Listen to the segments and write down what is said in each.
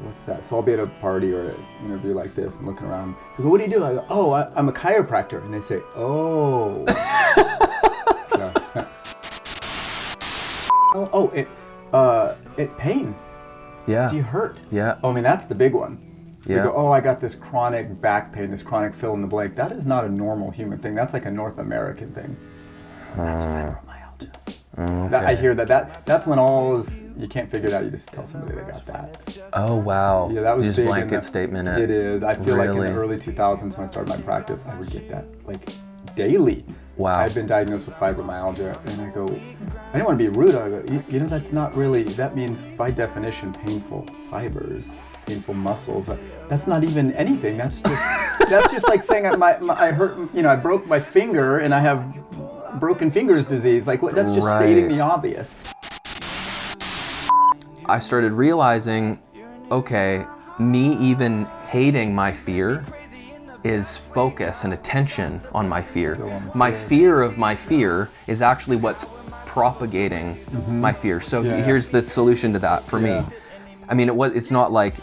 what's that? So I'll be at a party or an interview like this and looking around. They go, what do you do? I go, oh, I'm a chiropractor. And they say, oh. It pain. Yeah. Do you hurt? Yeah. Oh, I mean, that's the big one. Yeah. They go, oh, I got this chronic back pain, this chronic fill in the blank. That is not a normal human thing. That's like a North American thing. That's fibromyalgia. Okay. I hear that's when you can't figure it out. You just tell somebody they got that. Oh, wow. Yeah, that was just big blanket statement. It is. I feel like in the Really? early 2000s when I started my practice, I would get that like daily. Wow. I've been diagnosed with fibromyalgia, and I go, I didn't want to be rude. I go, you know, that's not really, that means by definition painful fibers, painful muscles. That's not even anything. That's just like saying I hurt, you know, I broke my finger and I have broken fingers disease. Like, that's just stating the obvious. I started realizing, okay, me even hating my fear is focus and attention on my fear. My fear of my fear is actually what's propagating my fear. So here's the solution to that for me. I mean, it's not like,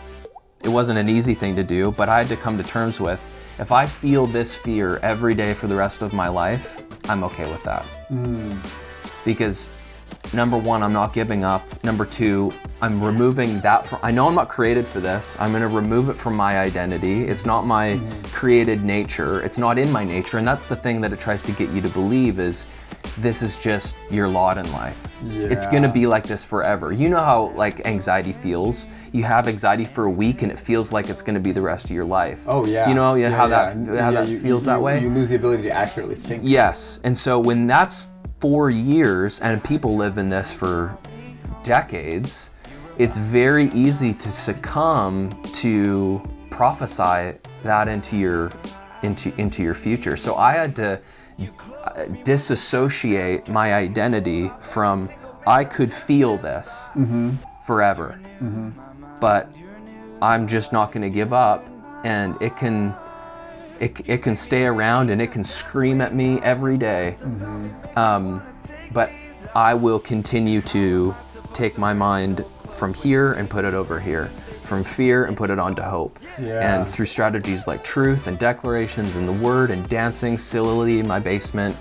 it wasn't an easy thing to do, but I had to come to terms with, if I feel this fear every day for the rest of my life, I'm okay with that. Because number one, I'm not giving up. Number two, I'm removing that from, I know I'm not created for this. I'm gonna remove it from my identity. It's not my created nature. It's not in my nature. And that's the thing that it tries to get you to believe is, this is just your lot in life. It's gonna be like this forever. You know how like anxiety feels? You have anxiety for a week and it feels like it's gonna be the rest of your life. Oh yeah. You know how that feels that way? You lose the ability to accurately think. Yes, and so when that's 4 years and people live in this for decades, it's very easy to succumb to prophesy that into your future. So I had to disassociate my identity from, I could feel this forever, but I'm just not going to give up, and it can stay around and it can scream at me every day. But I will continue to take my mind from here and put it over here, from fear and put it onto hope. And through strategies like truth and declarations and the word and dancing sillily in my basement.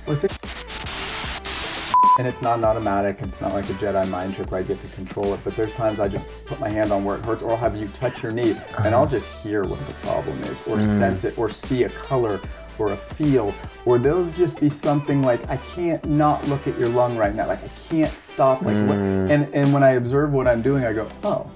And it's not an automatic, it's not like a Jedi mind trick where I get to control it, but there's times I just put my hand on where it hurts, or I'll have you touch your knee, and I'll just hear what the problem is, or sense it, or see a color, or a feel, or there'll just be something like, I can't not look at your lung right now, like I can't stop, like what, and when I observe what I'm doing, I go, oh,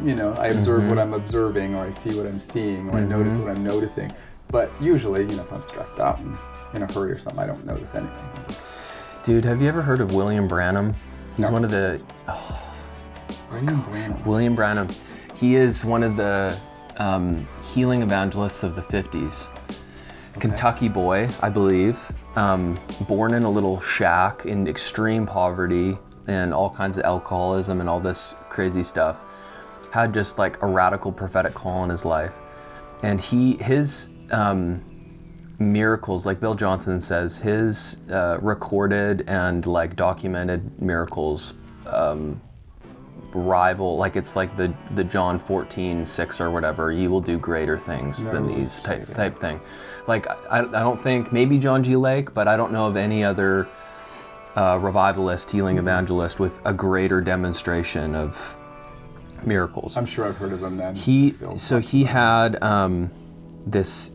you know, I observe what I'm observing, or I see what I'm seeing, or I notice what I'm noticing. But usually, you know, if I'm stressed out and in a hurry or something, I don't notice anything. Dude, have you ever heard of William Branham? He's one of the... William Branham. He is one of the healing evangelists of the 50s. Kentucky boy, I believe. Born in a little shack in extreme poverty and all kinds of alcoholism and all this crazy stuff. Had just like a radical prophetic call in his life. And his miracles, like Bill Johnson says, his recorded and like documented miracles rival, like it's like the John 14:6 or whatever, you will do greater things than these type thing. Like I don't think, maybe John G. Lake, but I don't know of any other revivalist, healing evangelist with a greater demonstration of miracles. I'm sure I've heard of him then. He had this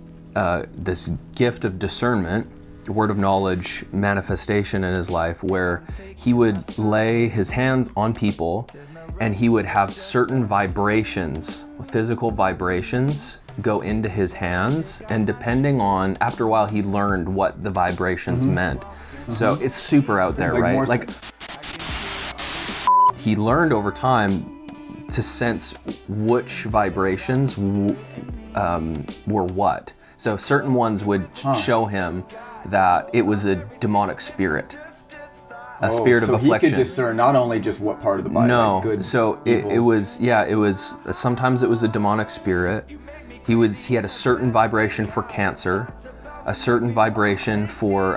gift of discernment, word of knowledge manifestation in his life, where he would lay his hands on people and he would have certain vibrations, physical vibrations, go into his hands, and depending on, after a while he learned what the vibrations meant. So it's super out there, right? Like he learned over time to sense which vibrations were what. So certain ones would show him that it was a demonic spirit, a spirit of affliction. So he could discern not only just what part of the body. No, like good, so it was sometimes it was a demonic spirit. He had a certain vibration for cancer, a certain vibration for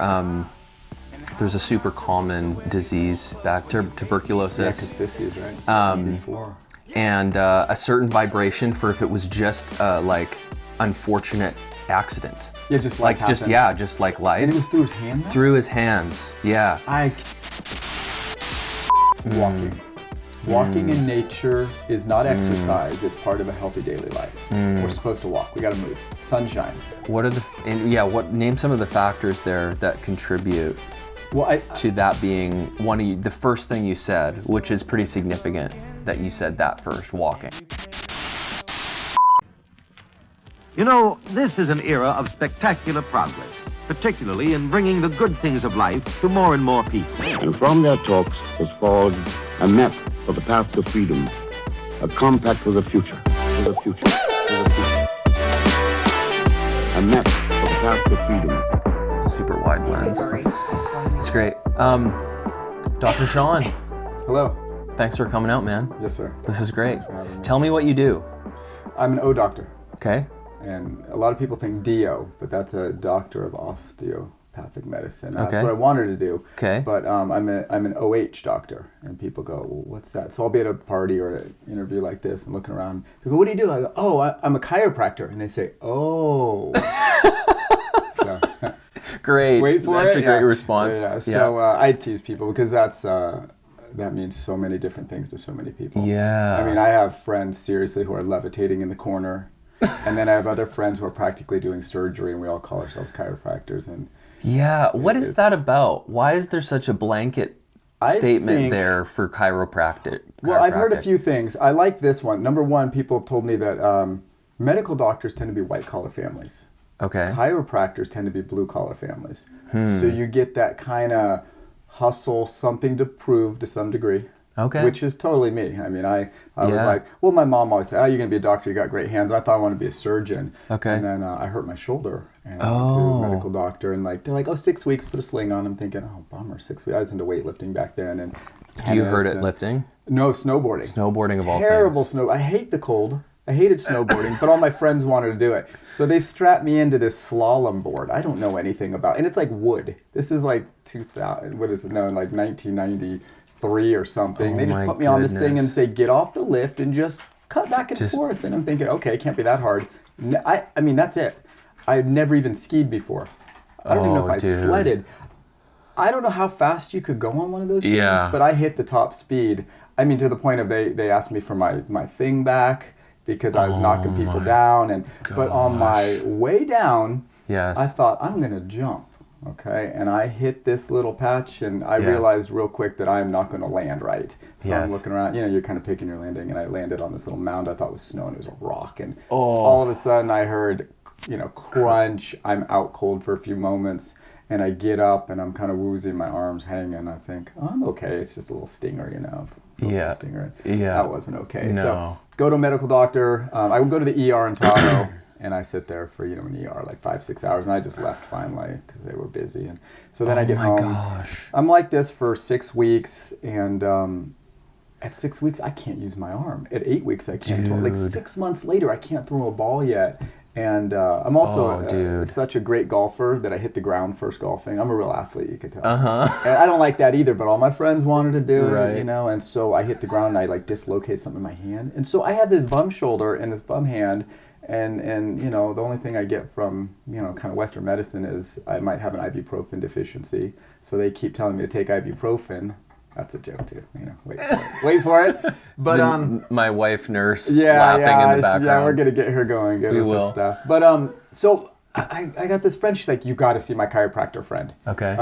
there's a super common disease back tuberculosis. Yeah, 'cause 50s, right? Before. and a certain vibration for if it was just like unfortunate accident. Yeah, just like life just happens. just like life. And it was through his hand? Though? Through his hands, yeah. Walking in nature is not exercise. It's part of a healthy daily life. We're supposed to walk. We got to move. Sunshine. What are name some of the factors there that contribute to that being the first thing you said, which is pretty significant that you said that first, walking. You know, this is an era of spectacular progress, particularly in bringing the good things of life to more and more people. And from their talks was forged a map for the path to freedom, a compact for the future, A map for the path to freedom. Super wide lens. It's great. Dr. Sean. Hello. Thanks for coming out, man. Yes, sir. This is great. Thanks for having me. Tell me what you do. I'm an O doctor. Okay. And a lot of people think DO, but that's a doctor of osteopathic medicine. That's Okay. what I wanted to do. Okay. But I'm an OH doctor, and people go, well, what's that? So I'll be at a party or an interview like this and looking around. They go, what do you do? I go, oh, I'm a chiropractor. And they say, oh. So, Great. wait for That's it. a great response. Yeah. So I tease people because that means so many different things to so many people. Yeah. I mean, I have friends seriously who are levitating in the corner. And then I have other friends who are practically doing surgery, and we all call ourselves chiropractors. And yeah, what is that about? Why is there such a blanket statement there for chiropractic? Well, I've heard a few things. I like this one. Number one, people have told me that medical doctors tend to be white-collar families. Okay. Chiropractors tend to be blue-collar families. So you get that kind of hustle, something to prove to some degree. Okay. Which is totally me. I mean, I was like, well, my mom always said, oh, you're going to be a doctor, you got great hands. I thought I wanted to be a surgeon. Okay. And then I hurt my shoulder and I went to a medical doctor, and they're like, oh, 6 weeks, put a sling on. I'm thinking, oh, bummer, 6 weeks. I was into weightlifting back then. And Do you hurt at lifting? No, snowboarding. Snowboarding of all things. Terrible snow. I hate the cold. I hated snowboarding, but all my friends wanted to do it. So they strapped me into this slalom board. I don't know anything about, and it's like wood. This is like 2000, what is it now, like 1993 or something. They just put me on this thing and say, get off the lift and just cut back and forth. And I'm thinking, okay, it can't be that hard. I mean, that's it. I've never even skied before. I don't even know if I sledded. I don't know how fast you could go on one of those things, but I hit the top speed. I mean, to the point of they asked me for my thing back, because I was knocking people down, but on my way down, I thought, I'm gonna jump, okay? And I hit this little patch, and I realized real quick that I'm not gonna land right. So I'm looking around, you're kind of picking your landing, and I landed on this little mound I thought was snow, and it was a rock, and all of a sudden I heard, crunch. I'm out cold for a few moments, and I get up, and I'm kind of woozy, my arms hanging. I think, oh, I'm okay. It's just a little stinger, Stinger. That wasn't okay. No. So go to a medical doctor. I would go to the ER in Tahoe, and I sit there for in the ER like 5-6 hours, and I just left finally because they were busy. And so then I get home. Gosh. I'm like this for 6 weeks, and at 6 weeks I can't use my arm. At 8 weeks I can't throw. Like 6 months later I can't throw a ball yet. And I'm also such a great golfer that I hit the ground first golfing. I'm a real athlete, you could tell. And I don't like that either, but all my friends wanted to do it, and so I hit the ground and I dislocate something in my hand. And so I have this bum shoulder and this bum hand, and the only thing I get from, kind of Western medicine is I might have an ibuprofen deficiency. So they keep telling me to take ibuprofen. That's a joke too, wait for it. But my wife nurse laughing in the background. Yeah, we're gonna get her going. We will. Stuff. But so I got this friend. She's like, you got to see my chiropractor friend. Okay.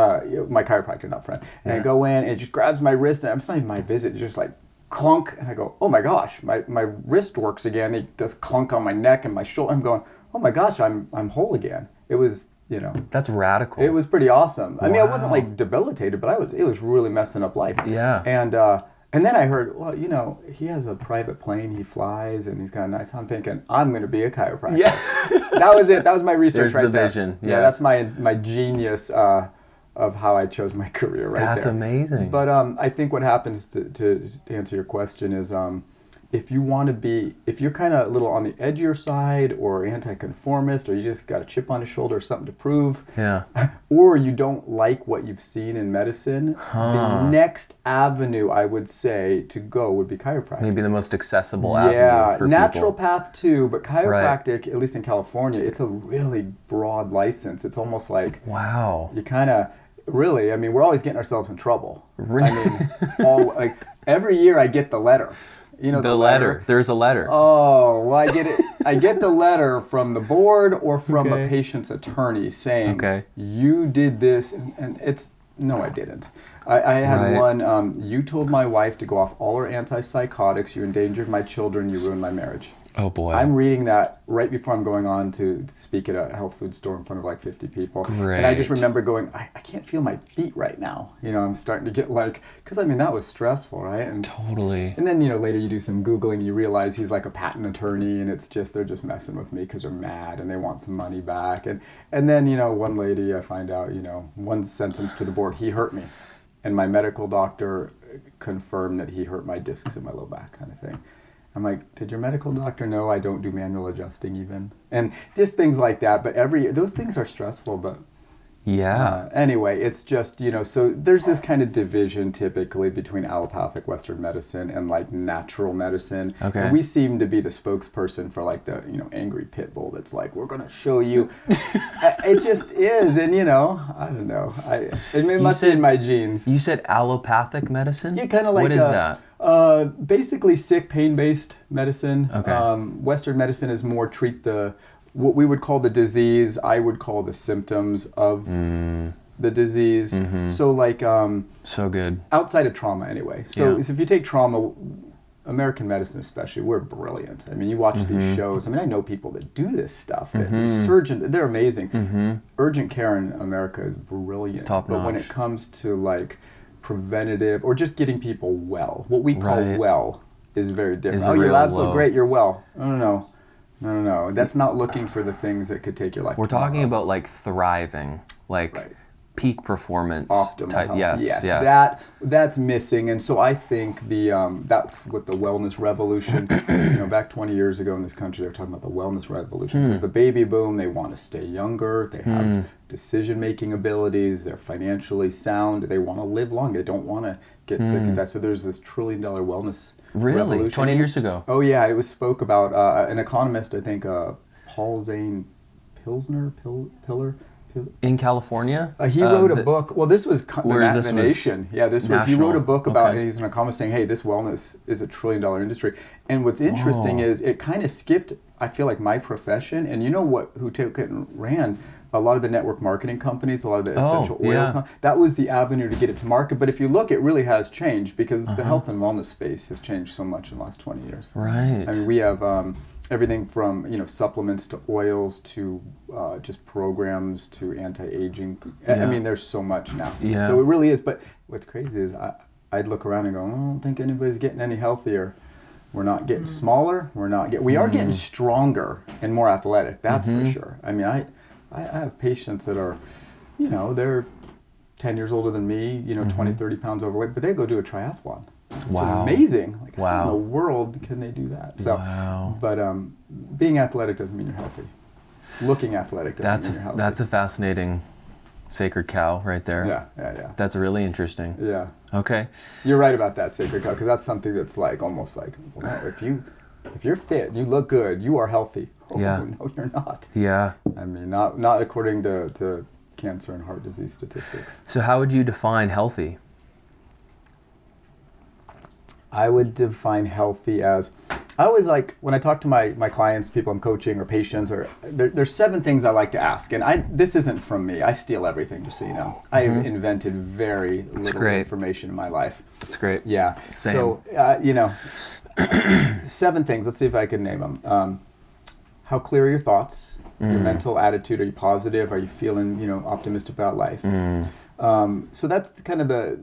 My chiropractor, not friend. And I go in and it just grabs my wrist, and it's not even my visit. It's just like clunk, and I go, oh my gosh, my wrist works again. It does clunk on my neck and my shoulder. I'm going, oh my gosh, I'm whole again. It was. That's radical. It was pretty awesome. I mean, I wasn't debilitated, but it was really messing up life. Yeah. And then I heard, well, he has a private plane, he flies, and he's got a nice. I'm thinking, I'm going to be a chiropractor. Yeah. That was it. That was my research. There's the vision. Yeah, that's my genius of how I chose my career right there. That's amazing. But I think what happens to answer your question is if you're kind of a little on the edgier side or anti-conformist, or you just got a chip on your shoulder or something to prove, or you don't like what you've seen in medicine, the next avenue I would say to go would be chiropractic. Maybe the most accessible avenue for natural people. path too, but chiropractic, at least in California, it's a really broad license. It's almost like you kind of really, I mean, we're always getting ourselves in trouble. Really? I mean, every year I get the letter. You know, the letter. There's a letter. Oh, well, I get it. I get the letter from the board or from a patient's attorney saying, you did this, and it's, no, I didn't. I had one, you told my wife to go off all her antipsychotics, you endangered my children, you ruined my marriage. Oh boy. I'm reading that right before I'm going on to speak at a health food store in front of like 50 people. Great. And I just remember going, I can't feel my feet right now. You know, I'm starting to get like, because I mean, that was stressful, right? And totally. And then, you know, later you do some Googling, you realize he's like a patent attorney, and it's just, they're just messing with me because they're mad and they want some money back. And then, you know, one lady, I find out, you know, one sentence to the board, he hurt me. And my medical doctor confirmed that he hurt my discs in my low back, kind of thing. I'm like, did your medical doctor know I don't do manual adjusting even? And just things like that. But those things are stressful, but anyway, it's just, you know, so there's this kind of division typically between allopathic Western medicine and like natural medicine. Okay. And we seem to be the spokesperson for like the, you know, angry pit bull that's like, we're going to show you. It just is. And, you know, I don't know. It must be in my genes. You said allopathic medicine? You kind of like. What is that? Basically sick, pain-based medicine. Okay. Western medicine is more treat what we would call the disease, I would call the symptoms of the disease. Mm-hmm. So like... so good. Outside of trauma anyway. So if you take trauma, American medicine especially, we're brilliant. I mean, you watch these shows. I mean, I know people that do this stuff. These surgeons, they're amazing. Urgent care in America is brilliant. Top notch. But when it comes to like preventative or just getting people well, what we call well is very different. Your labs look great, you're well. No. That's not looking for the things that could take your life. We're talking about like thriving, like peak performance. Optimal type. health. Yes. That's missing. And so I think that's what the wellness revolution, you know, back 20 years ago in this country, they were talking about the wellness revolution. Because the baby boom, they want to stay younger, they have decision-making abilities, they're financially sound, they want to live long, they don't want to get sick and die. So there's this $1 trillion wellness revolution. 20 years ago? Oh yeah, it was spoke about an economist, I think, Paul Zane Pillar? In California? He wrote a book. Well, this was the Nation. Yeah, this was. He wrote a book about. He's an economist saying, "Hey, this wellness is $1 trillion industry." And what's interesting is it kind of skipped. I feel like my profession, and you know what? Who took it and ran? A lot of the network marketing companies, a lot of the essential oil. That was the avenue to get it to market. But if you look, it really has changed because the health and wellness space has changed so much in the last 20 years. Right. I mean, we have everything from, you know, supplements to oils to just programs to anti-aging. I mean, there's so much now. Yeah. So it really is. But what's crazy is I'd look around and go, I don't think anybody's getting any healthier. We're not getting smaller. We are getting stronger and more athletic. That's for sure. I mean, I have patients that are, you know, they're 10 years older than me, you know, 20, 30 pounds overweight, but they go do a triathlon. Wow. It's amazing. Like, how in the world can they do that? So, but being athletic doesn't mean you're healthy. Looking athletic doesn't mean you're healthy. That's a fascinating sacred cow right there. Yeah. That's really interesting. Yeah. Okay. You're right about that sacred cow, because that's something that's like almost like, well, if you're fit, you look good, you are healthy. Oh, no, you're not. Yeah. I mean, not according to cancer and heart disease statistics. So how would you define healthy? I would define healthy as, I always like, when I talk to my clients, people I'm coaching or patients, or there's 7 things I like to ask. And this isn't from me. I steal everything, just so you know. I have invented very little information in my life. That's great. Yeah. Same. So, you know, 7 things. Let's see if I can name them. How clear are your thoughts? Your mental attitude? Are you positive? Are you feeling, you know, optimistic about life? So that's kind of I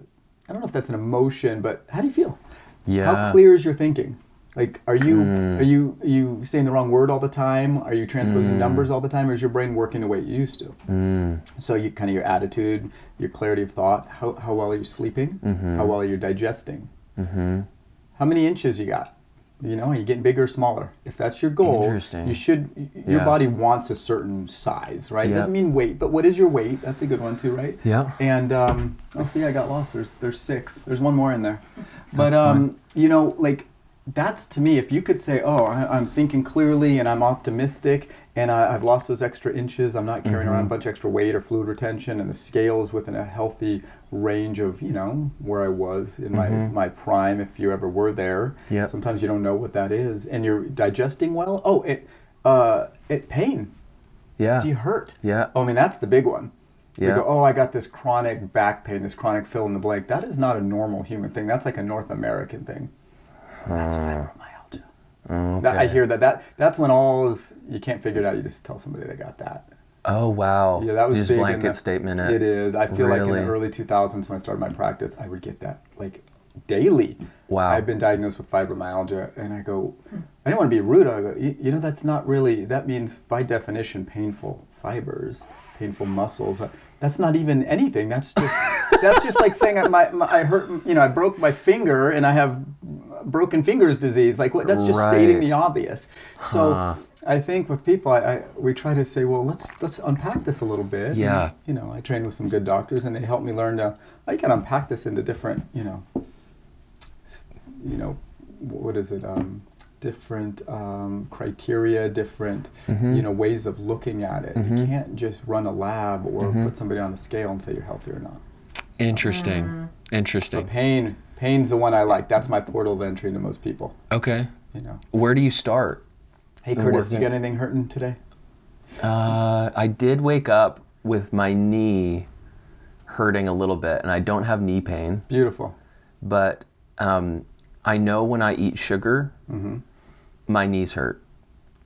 don't know if that's an emotion, but how do you feel? Yeah. How clear is your thinking? Like, are you saying the wrong word all the time? Are you transposing numbers all the time, or is your brain working the way it used to? So you kind of your attitude, your clarity of thought. How well are you sleeping? How well are you digesting? How many inches you got? You know, are you getting bigger or smaller? If that's your goal, Interesting. you should. Your body wants a certain size, right? Doesn't mean weight, but what is your weight? That's a good one too, right? Yeah. And see, I got lost. There's 6. There's one more in there. But fine. you know, like that's to me. If you could say, "Oh, I'm thinking clearly and I'm optimistic, and I've lost those extra inches. I'm not carrying around a bunch of extra weight or fluid retention, and the scale is within a healthy range of, you know, where I was in my prime, if you ever were there." Yep. Sometimes you don't know what that is, and you're digesting well. Oh, it pain. Yeah. Do you hurt? Yeah. Oh, I mean, that's the big one. Yeah. You go, oh, I got this chronic back pain, this chronic fill in the blank. That is not a normal human thing. That's like a North American thing. That's fibromyalgia. Okay. I hear that's when all is, you can't figure it out. You just tell somebody they got that. Oh, wow. Yeah, that was just big blanket statement. It is. I feel like in Really? the early 2000s when I started my practice, I would get that like daily. Wow. I've been diagnosed with fibromyalgia, and I go, I didn't want to be rude. I go, you know, that's not really, that means by definition painful fibers, painful muscles. That's not even anything. That's just like saying I hurt, you know, I broke my finger and I have broken fingers disease. Like what? That's just stating the obvious. So I think with people, we try to say, well, let's unpack this a little bit. Yeah. And, you know, I trained with some good doctors, and they helped me learn to. You can unpack this into different, you know, what is it? Different criteria, different you know, ways of looking at it. You can't just run a lab or put somebody on a scale and say you're healthy or not. Interesting. But pain's the one I like. That's my portal of entry to most people. Okay. You know. Where do you start? Hey Curtis, you got anything hurting today? I did wake up with my knee hurting a little bit, and I don't have knee pain. Beautiful. But I know when I eat sugar, my knees hurt.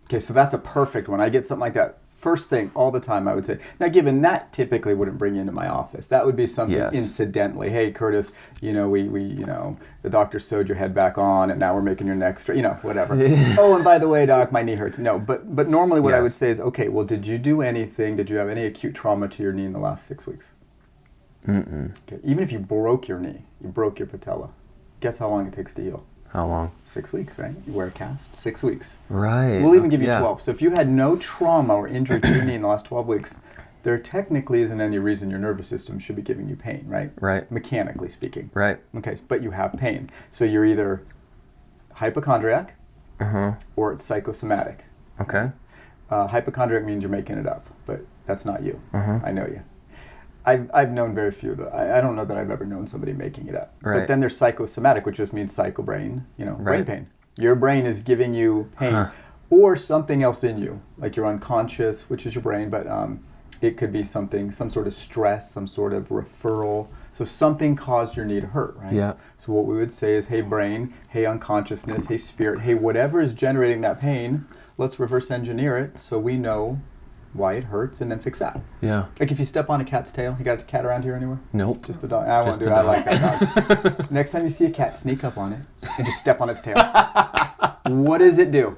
Okay, so that's a perfect one. I get something like that first thing all the time, I would say. Now, given that typically wouldn't bring you into my office. That would be something incidentally. Hey, Curtis, you know, we you know, the doctor sewed your head back on, and now we're making your neck straight, you know, whatever. Oh, and by the way, doc, my knee hurts. No, but normally what I would say is, okay, well, did you do anything? Did you have any acute trauma to your knee in the last 6 weeks? Okay, even if you broke your knee, you broke your patella, guess how long it takes to heal? How long? 6 weeks, right? You wear a cast, 6 weeks. Right. We'll even give you 12. So if you had no trauma or injury to your knee in the last 12 weeks, there technically isn't any reason your nervous system should be giving you pain, right? Right. Mechanically speaking. Right. Okay, but you have pain. So you're either hypochondriac or it's psychosomatic. Okay. Hypochondriac means you're making it up, but that's not you. I know you. I've known very few of them. I don't know that I've ever known somebody making it up. Right. But then there's psychosomatic, which just means psychobrain, you know, brain pain. Your brain is giving you pain or something else in you, like your unconscious, which is your brain, but it could be something, some sort of stress, some sort of referral. So something caused your knee to hurt, right? Yeah. So what we would say is, hey brain, hey unconsciousness, hey spirit, hey whatever is generating that pain, let's reverse engineer it so we know why it hurts and then fix that. Yeah. Like if you step on a cat's tail, you got a cat around here anywhere? Nope. Just the dog. I want to do it. I like that dog. Next time you see a cat, sneak up on it and just step on its tail. What does it do?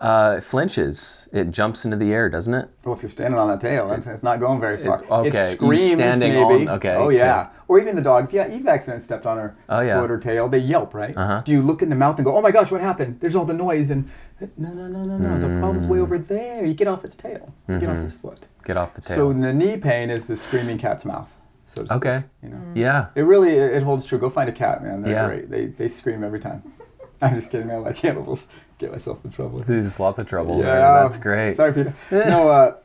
It flinches. It jumps into the air, doesn't it? Well, if you're standing on a tail, it's not going very far. Okay. It screams, You standing maybe. on. Okay. Oh yeah. Okay. Or even the dog. If you've accidentally stepped on her foot or tail, they yelp, right? Do you look in the mouth and go, "Oh my gosh, what happened?" There's all the noise and no. The problem's way over there. You get off its tail. You get off its foot. Get off the tail. So the knee pain is the screaming cat's mouth. So to speak, you know. Yeah. It really it holds true. Go find a cat, man. They're Yeah. great. They scream every time. I'm just kidding. I like animals. Get myself in trouble. There's just lots of trouble. Yeah, That's great. Sorry, Peter. No,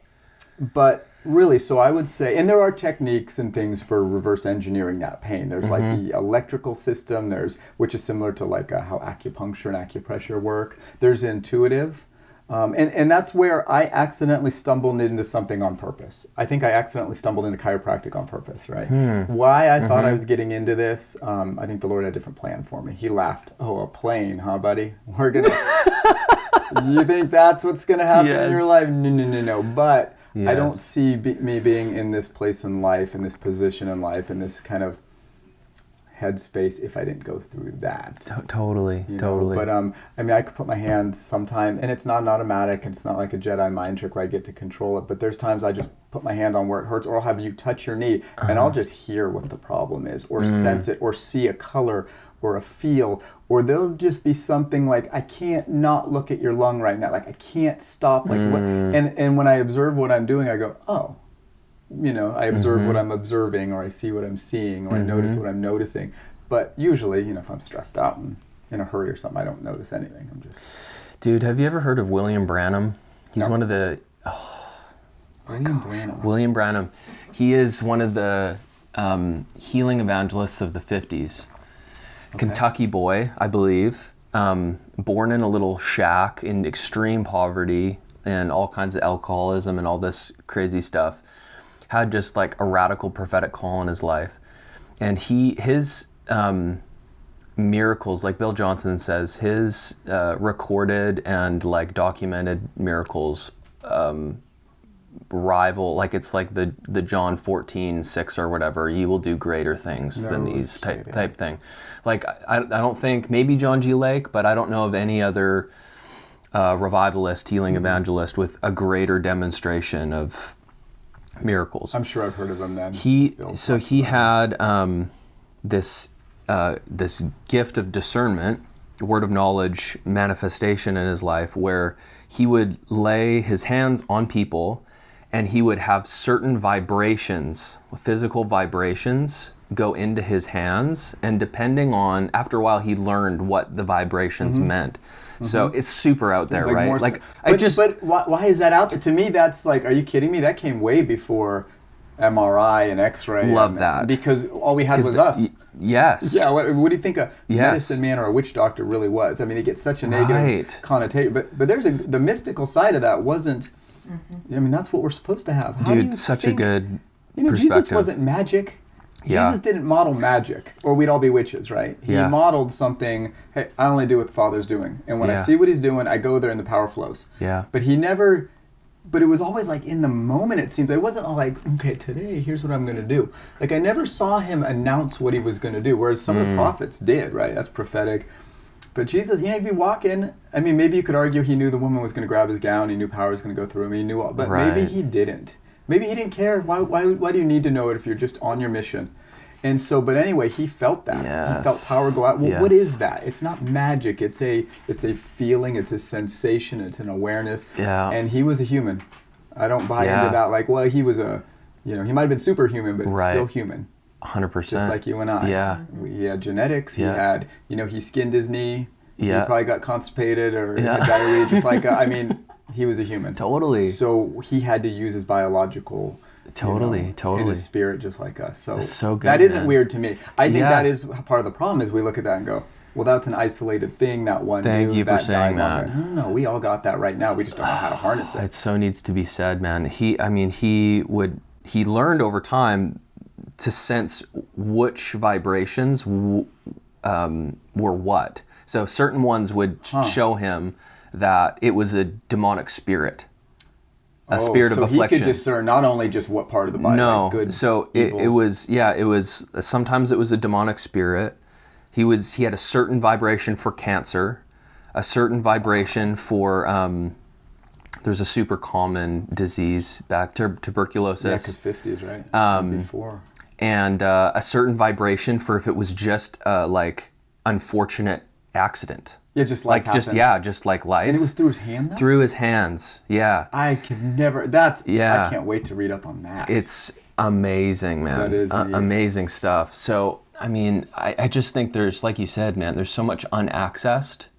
but really, so I would say, and there are techniques and things for reverse engineering that pain. There's like the electrical system. Which is similar to like how acupuncture and acupressure work. There's intuitive. And that's where I accidentally stumbled into something on purpose. I think I accidentally stumbled into chiropractic on purpose, right? Why I thought I was getting into this, I think the Lord had a different plan for me. He laughed. Oh, a plane, huh, buddy? We're going to... You think that's what's going to happen in your life? No. But I don't see me being in this place in life, in this position in life, in this kind of headspace if I didn't go through that. Totally. But I mean, I could put my hand sometime, and it's not an automatic, and it's not like a Jedi mind trick where I get to control it, but there's times I just put my hand on where it hurts, or I'll have you touch your knee, and I'll just hear what the problem is, or sense it, or see a color, or a feel, or there'll just be something like, I can't not look at your lung right now. Like, I can't stop. Like, what? And when I observe what I'm doing, I go, oh, I observe what I'm observing, or I see what I'm seeing, or I notice what I'm noticing. But usually, if I'm stressed out and in a hurry or something, I don't notice anything. I'm just... Dude, have you ever heard of William Branham? He's one of the... William Branham. He is one of the healing evangelists of the 50s. Okay. Kentucky boy, I believe. Born in a little shack in extreme poverty and all kinds of alcoholism and all this crazy stuff. Had just like a radical prophetic call in his life. And his miracles, like Bill Johnson says, his recorded and like documented miracles rival, like it's like the John 14:6 or whatever, you will do greater things than these type thing. Like I don't think, maybe John G. Lake, but I don't know of any other revivalist, healing evangelist with a greater demonstration of miracles. I'm sure I've heard of him then. He had this gift of discernment, word of knowledge manifestation in his life, where he would lay his hands on people and he would have certain vibrations, physical vibrations, go into his hands, and depending on, after a while he learned what the vibrations meant. So it's super out there, right? Like, but why is that out there? To me, that's like, are you kidding me? That came way before MRI and X-ray. Love that. Because all we had was us. Yes. Yeah, what do you think a medicine man or a witch doctor really was? I mean, it gets such a negative connotation. But there's the mystical side of that wasn't, I mean, that's what we're supposed to have. Dude, such a good perspective. Jesus wasn't magic. Yeah. Jesus didn't model magic, or we'd all be witches, right? He modeled something, hey, I only do what the Father's doing. And when I see what he's doing, I go there and the power flows. Yeah. But it was always like in the moment, it seemed. It wasn't all like, okay, today, here's what I'm going to do. Like, I never saw him announce what he was going to do, whereas some of the prophets did, right? That's prophetic. But Jesus, if you walk in, I mean, maybe you could argue he knew the woman was going to grab his gown, he knew power was going to go through him, he knew all, but maybe he didn't. Maybe he didn't care. Why do you need to know it if you're just on your mission? And so, but anyway, he felt that. Yes. He felt power go out. Well, what is that? It's not magic. It's a feeling. It's a sensation. It's an awareness. Yeah. And he was a human. I don't buy into that. Like, well, he was he might have been superhuman, but still human. 100%. Just like you and I. Yeah. He had genetics. He had, he skinned his knee. Yeah. He probably got constipated or had diarrhea. Just like, he was a human. Totally. So he had to use his biological. Totally. And his spirit just like us. So, it's so good, that isn't weird to me. I think that is part of the problem is we look at that and go, well, that's an isolated thing, that one Thank dude, you for saying that. No, we all got that right now. We just don't know how to harness it. It so needs to be said, man. He learned over time to sense which vibrations were what. So certain ones would show him that it was a demonic spirit. A spirit of affliction. So he could discern not only just what part of the body, no, like good, so it was sometimes it was a demonic spirit. He had a certain vibration for cancer, a certain vibration for there's a super common disease back to tuberculosis. Yeah, because 50s, right? Before. And a certain vibration for if it was just like unfortunate accident. Yeah, just life happens. Just like life. And it was through his hand, though? Through his hands, yeah. I can never, I can't wait to read up on that. It's amazing, man. That is amazing stuff. So, I mean, I just think there's, like you said, man, there's so much unaccessed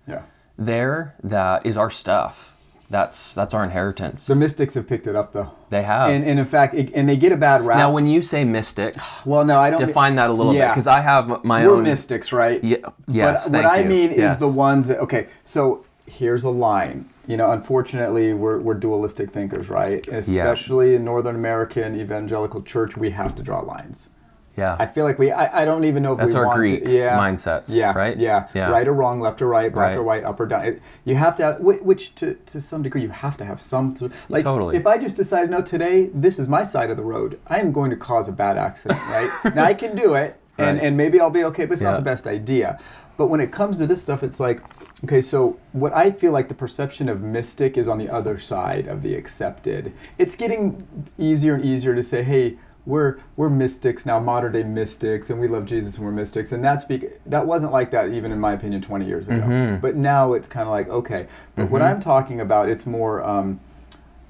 there that is our stuff. That's our inheritance. The mystics have picked it up, though. They have. And in fact, and they get a bad rap. Now, when you say mystics, well, no, I don't define that a little bit, because I have my own. We're mystics, right? Yeah. Yes. But what I mean is the ones that. Okay, so here's a line. Unfortunately, we're dualistic thinkers, right? Especially in Northern American evangelical church, we have to draw lines. Yeah. I feel like I don't even know if that's we want our Greek mindsets, right? Yeah. Right or wrong, left or right, black or white, up or down. You have to have, which to some degree, you have to have some. Like, totally. If I just decide, no, today, this is my side of the road, I am going to cause a bad accident, right? Now, I can do it, and maybe I'll be okay, but it's not the best idea. But when it comes to this stuff, it's like, okay, so what I feel like the perception of mystic is on the other side of the accepted. It's getting easier and easier to say, hey, we're mystics now, modern day mystics, and we love Jesus and we're mystics, and that wasn't like that even in my opinion 20 years ago. But now it's kind of like, okay. But what I'm talking about, it's more,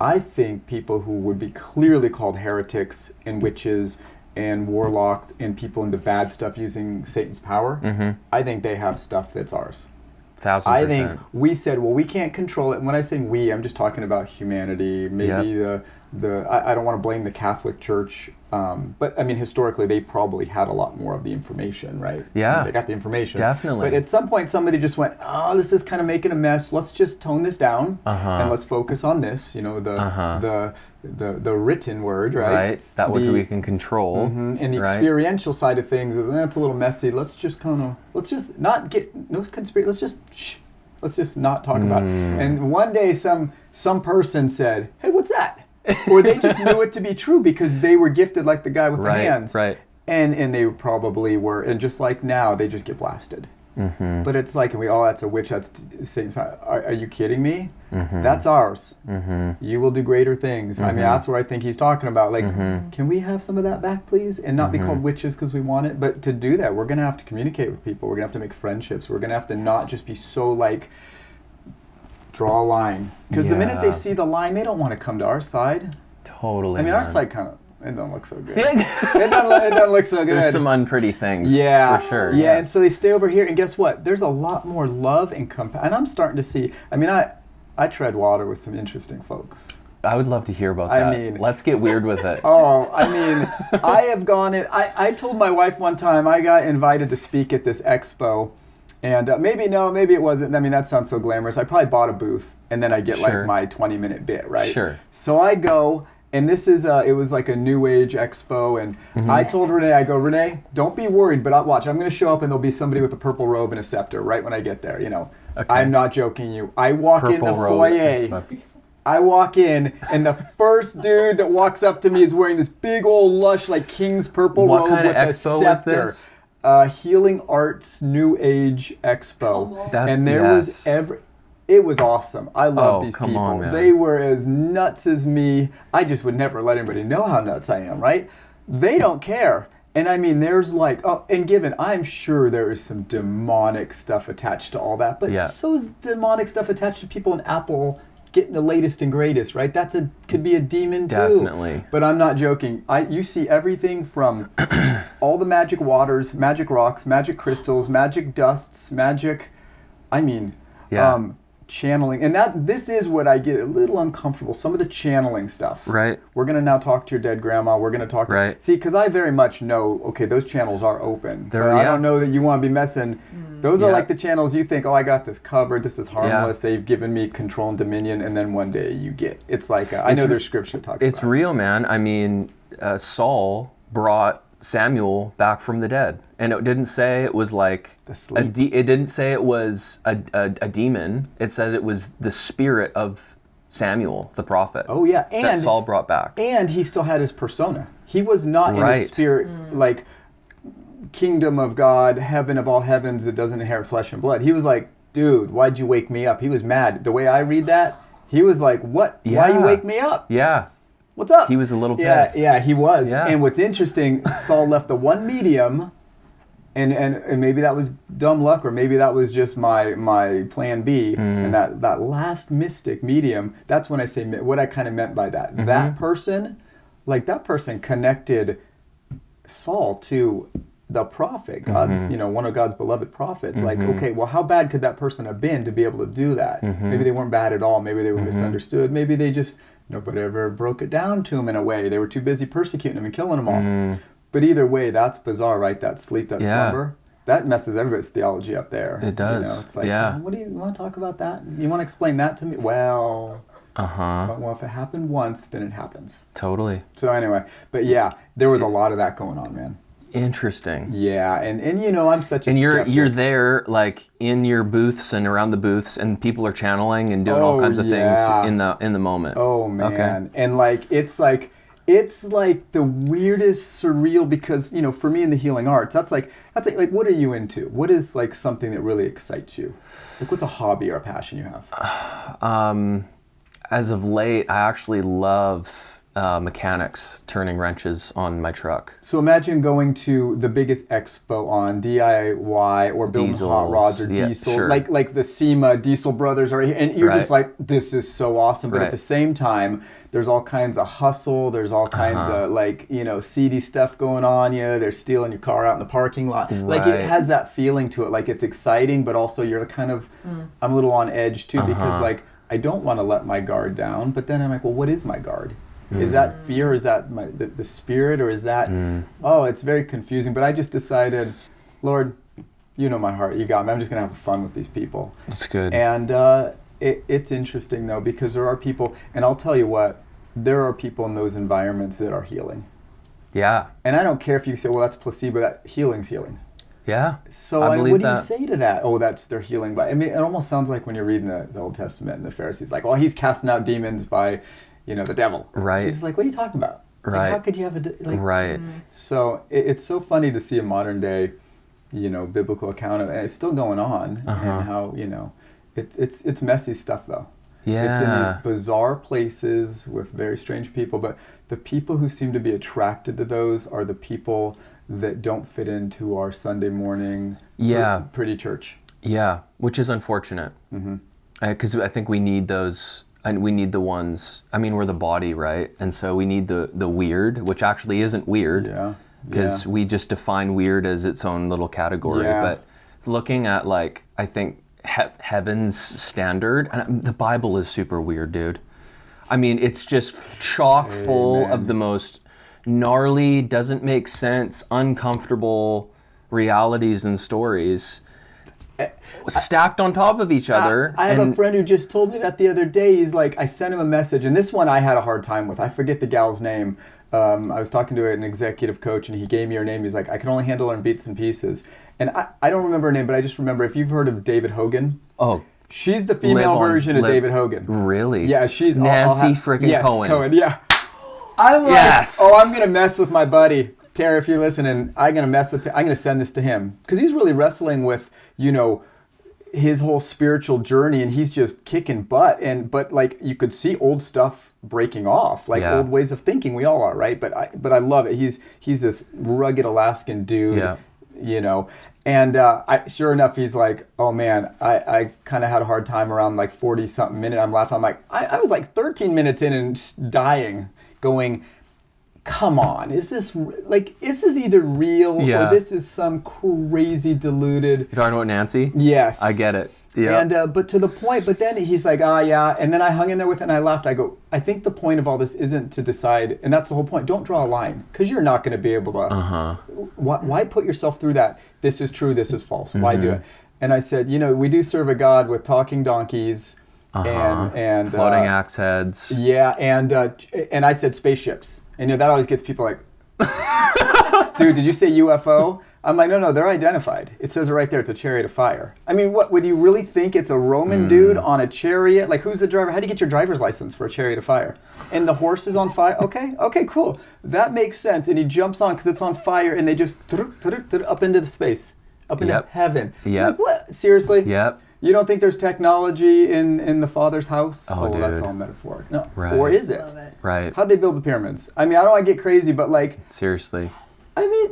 I think people who would be clearly called heretics and witches and warlocks and people into bad stuff using Satan's power, I think they have stuff that's ours. 1000%. I think we said, well, we can't control it. And when I say we, I'm just talking about humanity. Maybe I don't want to blame the Catholic Church, but I mean, historically, they probably had a lot more of the information, right? Yeah. They got the information. Definitely. But at some point, somebody just went, oh, this is kind of making a mess. Let's just tone this down and let's focus on this, the written word, right? Right, that which we can control. And the experiential side of things is, it's a little messy. Let's just not get, no conspiracy, let's just not talk about it. And one day some person said, hey, what's that? Or they just knew it to be true because they were gifted like the guy with the hands. Right. And they probably were, and just like now, they just get blasted. But it's like, that's a witch, that's Satan's power. Are you kidding me? That's ours. You will do greater things. I mean, that's what I think he's talking about. Like, can we have some of that back, please? And not be called witches because we want it. But to do that, we're going to have to communicate with people. We're going to have to make friendships. We're going to have to not just be so like, draw a line. Because the minute they see the line, they don't want to come to our side. Totally. I mean, our side kind of, it don't look so good. it doesn't look so good. There's some unpretty things. Yeah. For sure. Yeah, and so they stay over here, and guess what? There's a lot more love and compassion. And I'm starting to see, I mean, I tread water with some interesting folks. I would love to hear about that. I mean, let's get weird with it. Oh, I mean, I have gone in, I told my wife one time, I got invited to speak at this expo. And maybe it wasn't. I mean, that sounds so glamorous. I probably bought a booth, and then I get like my 20-minute bit, right? Sure. So I go, and this is, it was like a New Age expo, and I told Renee, I go, Renee, don't be worried, but watch, I'm going to show up, and there'll be somebody with a purple robe and a scepter right when I get there, Okay. I'm not joking you. I walk in the foyer. I walk in, and the first dude that walks up to me is wearing this big old lush, like king's purple robe with a scepter. Was this? Healing Arts New Age Expo. And there was it was awesome. I love these people. On, man. They were as nuts as me. I just would never let anybody know how nuts I am, right? They don't care. And I mean, there's like, I'm sure there is some demonic stuff attached to all that, but so is demonic stuff attached to people in Apple getting the latest and greatest, right? Could be a demon too. Definitely. But I'm not joking. You see everything from all the magic waters, magic rocks, magic crystals, magic dusts, channeling. And this is what I get a little uncomfortable. Some of the channeling stuff. Right. We're going to now talk to your dead grandma. We're going to talk. Right. See, because I very much know, okay, those channels are open. I don't know that you want to be messing. Those are like the channels you think, I got this covered. This is harmless. They've given me control and dominion. And then one day you get. It's like, I know there's scripture talks about it. It's real, man. I mean, Saul brought Samuel back from the dead. And it didn't say it was like it didn't say it was a demon. It said it was the spirit of Samuel, the prophet. Oh yeah, and that Saul brought back. And he still had his persona. He was not in a spirit like kingdom of God, heaven of all heavens that doesn't inherit flesh and blood. He was like, dude, why'd you wake me up? He was mad. The way I read that, he was like, what? Yeah. Why you wake me up? Yeah. What's up? He was a little pissed. Yeah, he was. Yeah. And what's interesting, Saul left the one medium, and maybe that was dumb luck, or maybe that was just my plan B. And that last mystic medium, that's when I say what I kind of meant by that. That person connected Saul to the prophet, God's, one of God's beloved prophets. Like, okay, well, how bad could that person have been to be able to do that? Maybe they weren't bad at all. Maybe they were misunderstood. Maybe they just, nobody ever broke it down to him in a way. They were too busy persecuting him and killing them all. But either way, that's bizarre, right? That sleep, that slumber. That messes everybody's theology up there. It does. It's like, what do you want to talk about that? You want to explain that to me? Well... Well, if it happened once, then it happens. Totally. So anyway, but yeah, there was a lot of that going on, man. Interesting. Yeah, and I'm such a and skeptic. you're there like in your booths and around the booths, and people are channeling and doing all kinds of things in the moment. Oh man, and it's like the weirdest, surreal, because for me in the healing arts, that's like what are you into? What is like something that really excites you? Like what's a hobby or a passion you have? As of late, I actually love mechanics turning wrenches on my truck. So imagine going to the biggest expo on DIY or building hot rods or diesel, sure. like the SEMA Diesel Brothers are here, and you're just like, this is so awesome. But at the same time, there's all kinds of hustle. There's all kinds of like, seedy stuff going on. They're stealing your car out in the parking lot. Like it has that feeling to it. Like it's exciting, but also you're kind of, I'm a little on edge too because like I don't want to let my guard down. But then I'm like, well, what is my guard? Is that fear? Is that the spirit? Or is that, it's very confusing. But I just decided, Lord, you know my heart. You got me. I'm just going to have fun with these people. That's good. And it's interesting, though, because there are people, and I'll tell you what, there are people in those environments that are healing. Yeah. And I don't care if you say, well, that's placebo, that healing's healing. Yeah. So what do you say to that? Oh, that's their healing. I mean, it almost sounds like when you're reading the Old Testament and the Pharisees, like, well, he's casting out demons by... the devil. Right. She's like, what are you talking about? Right. Like, how could you have right. So it's so funny to see a modern day, biblical account of it. And it's still going on, and how it's messy stuff though. Yeah. It's in these bizarre places with very strange people, but the people who seem to be attracted to those are the people that don't fit into our Sunday morning pretty church. Yeah, which is unfortunate. Because I think we need those. And we need the ones, we're the body, right? And so we need the weird, which actually isn't weird. Yeah. Because we just define weird as its own little category. Yeah. But looking at, I think, heaven's standard, and the Bible is super weird, dude. It's just chock full of the most gnarly, doesn't make sense, uncomfortable realities and stories. Stacked on top of each other. I have a friend who just told me that the other day. He's like, I sent him a message, and this one I had a hard time with. I forget the gal's name. I was talking to an executive coach, and he gave me her name. He's like, I can only handle her in bits and pieces. And I don't remember her name, but I just remember, if you've heard of David Hogan. Oh. She's the female version of David Hogan. Really? Yeah, she's... Nancy freaking Cohen. Cohen, yeah. I'm like, I'm going to mess with my buddy. Tara, if you're listening, I'm going to send this to him. Because he's really wrestling with, his whole spiritual journey, and he's just kicking butt. But you could see old stuff breaking off, old ways of thinking. We all are, right? But I love it. He's this rugged Alaskan dude, And sure enough, he's like, oh man, I kind of had a hard time around 40-something minute. I'm laughing. I'm like, I was 13 minutes in and just dying, going, come on, is this either real or this is some crazy diluted... You're talking about Nancy? Yes. I get it. Yeah. And but to the point, but then he's like, and then I hung in there with it and I laughed. I go, I think the point of all this isn't to decide, and that's the whole point, don't draw a line, because you're not going to be able to... Why put yourself through that? This is true, this is false. Why do it? And I said, we do serve a God with talking donkeys and floating axe heads. Yeah, and I said spaceships. And that always gets people like, dude, did you say UFO? I'm like, no, they're identified. It says it right there. It's a chariot of fire. What, would you really think it's a Roman dude on a chariot? Who's the driver? How do you get your driver's license for a chariot of fire? And the horse is on fire? Okay, cool. That makes sense. And he jumps on because it's on fire, and they just up into the space, up into heaven. Yeah. What? Seriously? Yep. You don't think there's technology in the Father's house? Oh, dude. That's all metaphoric. No. Right. Or is it? Right. How'd they build the pyramids? I don't want to get crazy, but Seriously.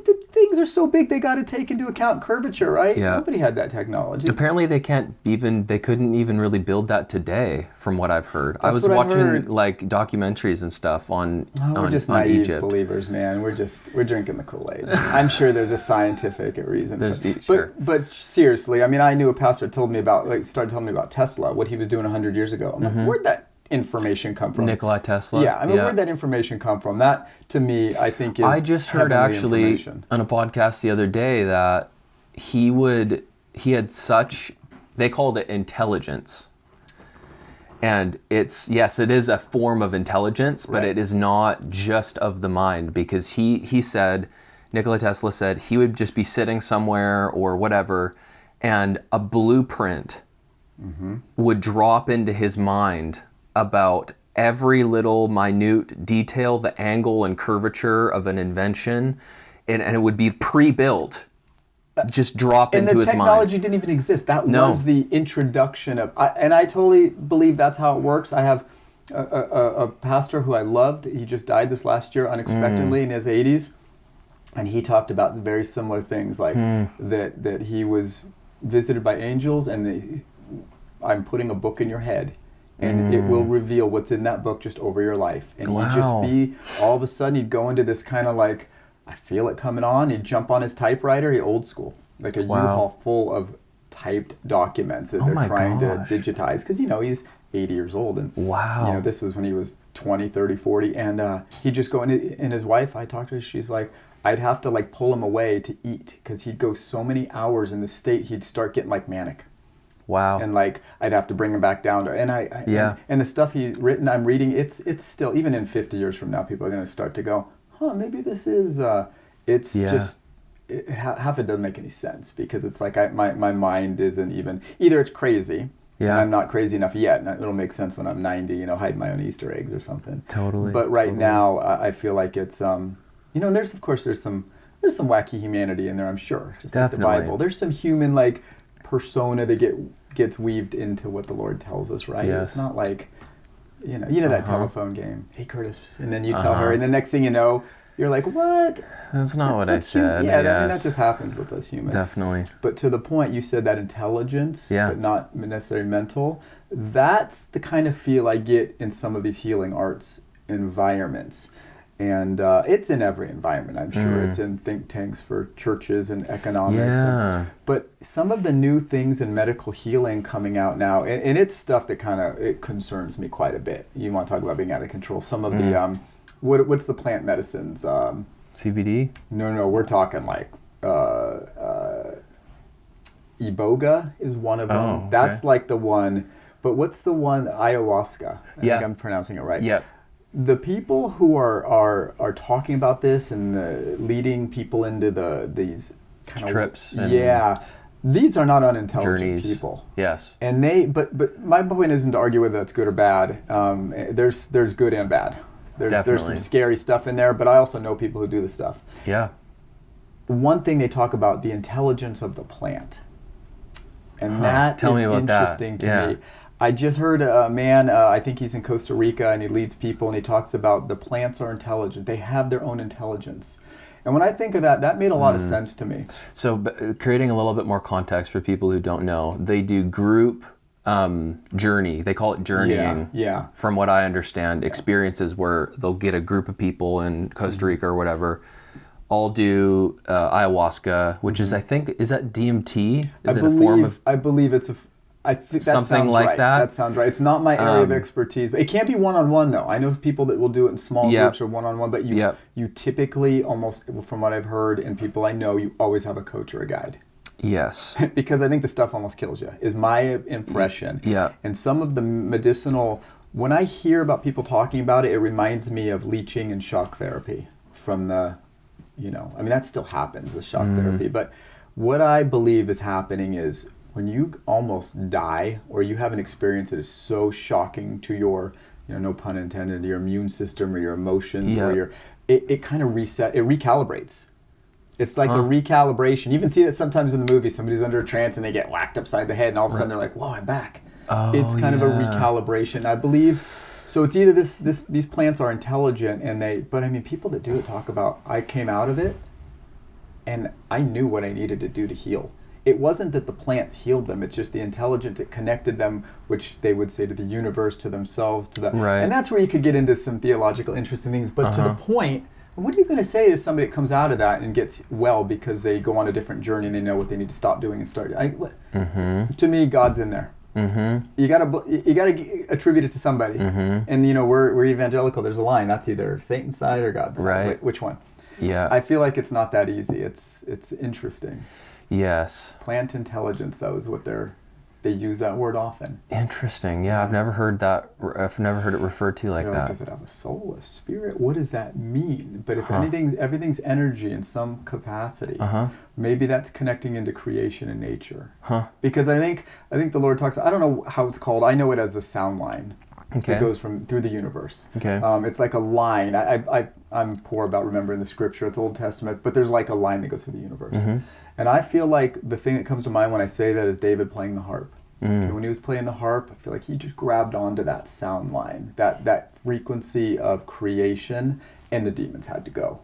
the things are so big they got to take into account curvature, right? Yeah. Nobody had that technology. Apparently they couldn't even really build that today, from what I've heard. I was watching documentaries and stuff on we're just naive Egypt. Believers, man. We're drinking the Kool-Aid. I'm sure there's a scientific reason. But seriously, I knew a pastor started telling me about Tesla, what he was doing 100 years ago. I'm like, where'd that information come from? Nikola Tesla? Yeah, where'd that information come from? That, to me, I think is I just heard actually on a podcast the other day that he had such, they called it intelligence. And it is a form of intelligence, but it is not just of the mind, because he said, Nikola Tesla said, he would just be sitting somewhere or whatever, and a blueprint would drop into his mind about every little minute detail, the angle and curvature of an invention, and it would be pre-built. Just drop into his mind. And the technology didn't even exist. That was the introduction of... and I totally believe that's how it works. I have a pastor who I loved. He just died this last year unexpectedly in his 80s. And he talked about very similar things, like that he was visited by angels, and I'm putting a book in your head, and it will reveal what's in that book just over your life. And he'd just be, all of a sudden, he'd go into this kind of like, I feel it coming on. He'd jump on his typewriter, old school, like a U-Haul full of typed documents that they're trying to digitize. Because, he's 80 years old. And, this was when he was 20, 30, 40. And he'd just go in, and his wife, I talked to her, she's like, I'd have to like pull him away to eat because he'd go so many hours in the state, he'd start getting like manic. Wow. And like I'd have to bring him back down to, and the stuff he's written, I'm reading, it's still, even in 50 years from now, people are going to start to go, maybe this is, just, half it doesn't make any sense because it's like my mind isn't even, either it's crazy, and I'm not crazy enough yet, and it'll make sense when I'm 90, hide my own Easter eggs or something. Totally. But right now, I feel like it's, and there's some wacky humanity in there, I'm sure. Just Definitely. Like the Bible. There's some human like persona that gets weaved into what the Lord tells us, right? Yes. It's not like, that telephone game. Hey, Curtis, and then you tell her, and the next thing you know, you're like, what? That's not what I said. That just happens with us humans. Definitely. But to the point, you said that intelligence, but not necessarily mental. That's the kind of feel I get in some of these healing arts environments. And it's in every environment, I'm sure. It's in think tanks for churches and economics. Yeah. But some of the new things in medical healing coming out now, and it's stuff that it concerns me quite a bit. You want to talk about being out of control. Some of the, what's the plant medicines? CBD? No, we're talking like Iboga is one of them. Oh, okay. That's like the one. But what's the one? Ayahuasca. I think I'm pronouncing it right. Yeah. The people who are talking about this and leading people into these kind of trips, these are not unintelligent journeys. people. Yes, and but my point isn't to argue whether that's good or bad. There's good and bad. There's some scary stuff in there, but I also know people who do this stuff. Yeah. The one thing they talk about, the intelligence of the plant, and that is interesting to me. I just heard a man, I think he's in Costa Rica, and he leads people, and he talks about the plants are intelligent. They have their own intelligence. And when I think of that made a lot of sense to me. So creating a little bit more context for people who don't know, they do group journey. They call it journeying. Yeah. From what I understand, experiences where they'll get a group of people in Costa Rica or whatever, all do ayahuasca, which is, I think, is that DMT? I believe it's I think that something sounds like right. That sounds right. It's not my area of expertise, but it can't be one-on-one though. I know people that will do it in small groups or one-on-one, but you typically almost, from what I've heard and people I know, you always have a coach or a guide. Yes. Because I think the stuff almost kills you, is my impression. Yeah. And some of the medicinal, when I hear about people talking about it, it reminds me of leeching and shock therapy from the, that still happens, the shock therapy. But what I believe is happening is, when you almost die or you have an experience that is so shocking to your, no pun intended, your immune system or your emotions or it kind of recalibrates. It's like a recalibration. You even see that sometimes in the movie, somebody's under a trance and they get whacked upside the head and all of a sudden they're like, whoa, I'm back. It's kind of a recalibration. I believe, so it's either these plants are intelligent but people that do it talk about, I came out of it and I knew what I needed to do to heal. It wasn't that the plants healed them, it's just the intelligence that connected them, which they would say to the universe, to themselves, to the... Right. And that's where you could get into some theological interesting things. But to the point, what are you going to say to somebody that comes out of that and gets well because they go on a different journey and they know what they need to stop doing and start... To me, God's in there. You gotta attribute it to somebody. And we're evangelical, there's a line, that's either Satan's side or God's side. Right. Which one? Yeah. I feel like it's not that easy. It's interesting. Yes. Plant intelligence, though, is what they use that word often. Interesting. Yeah, I've never heard that. I've never heard it referred to like that. Does it have a soul, a spirit? What does that mean? But if everything's energy in some capacity, maybe that's connecting into creation and nature. Because I think the Lord talks. I don't know how it's called. I know it as a sound line. Okay. It goes through the universe. Okay. It's like a line. I'm poor about remembering the scripture. It's Old Testament, but there's like a line that goes through the universe. And I feel like the thing that comes to mind when I say that is David playing the harp. Okay, when he was playing the harp, I feel like he just grabbed onto that sound line, that frequency of creation, and the demons had to go.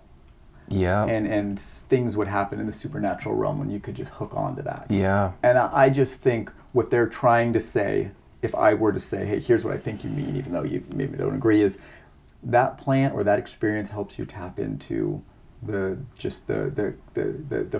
Yeah. And things would happen in the supernatural realm when you could just hook onto that. Yeah. And I just think what they're trying to say, if I were to say, hey, here's what I think you mean, even though you maybe don't agree, is that plant or that experience helps you tap into the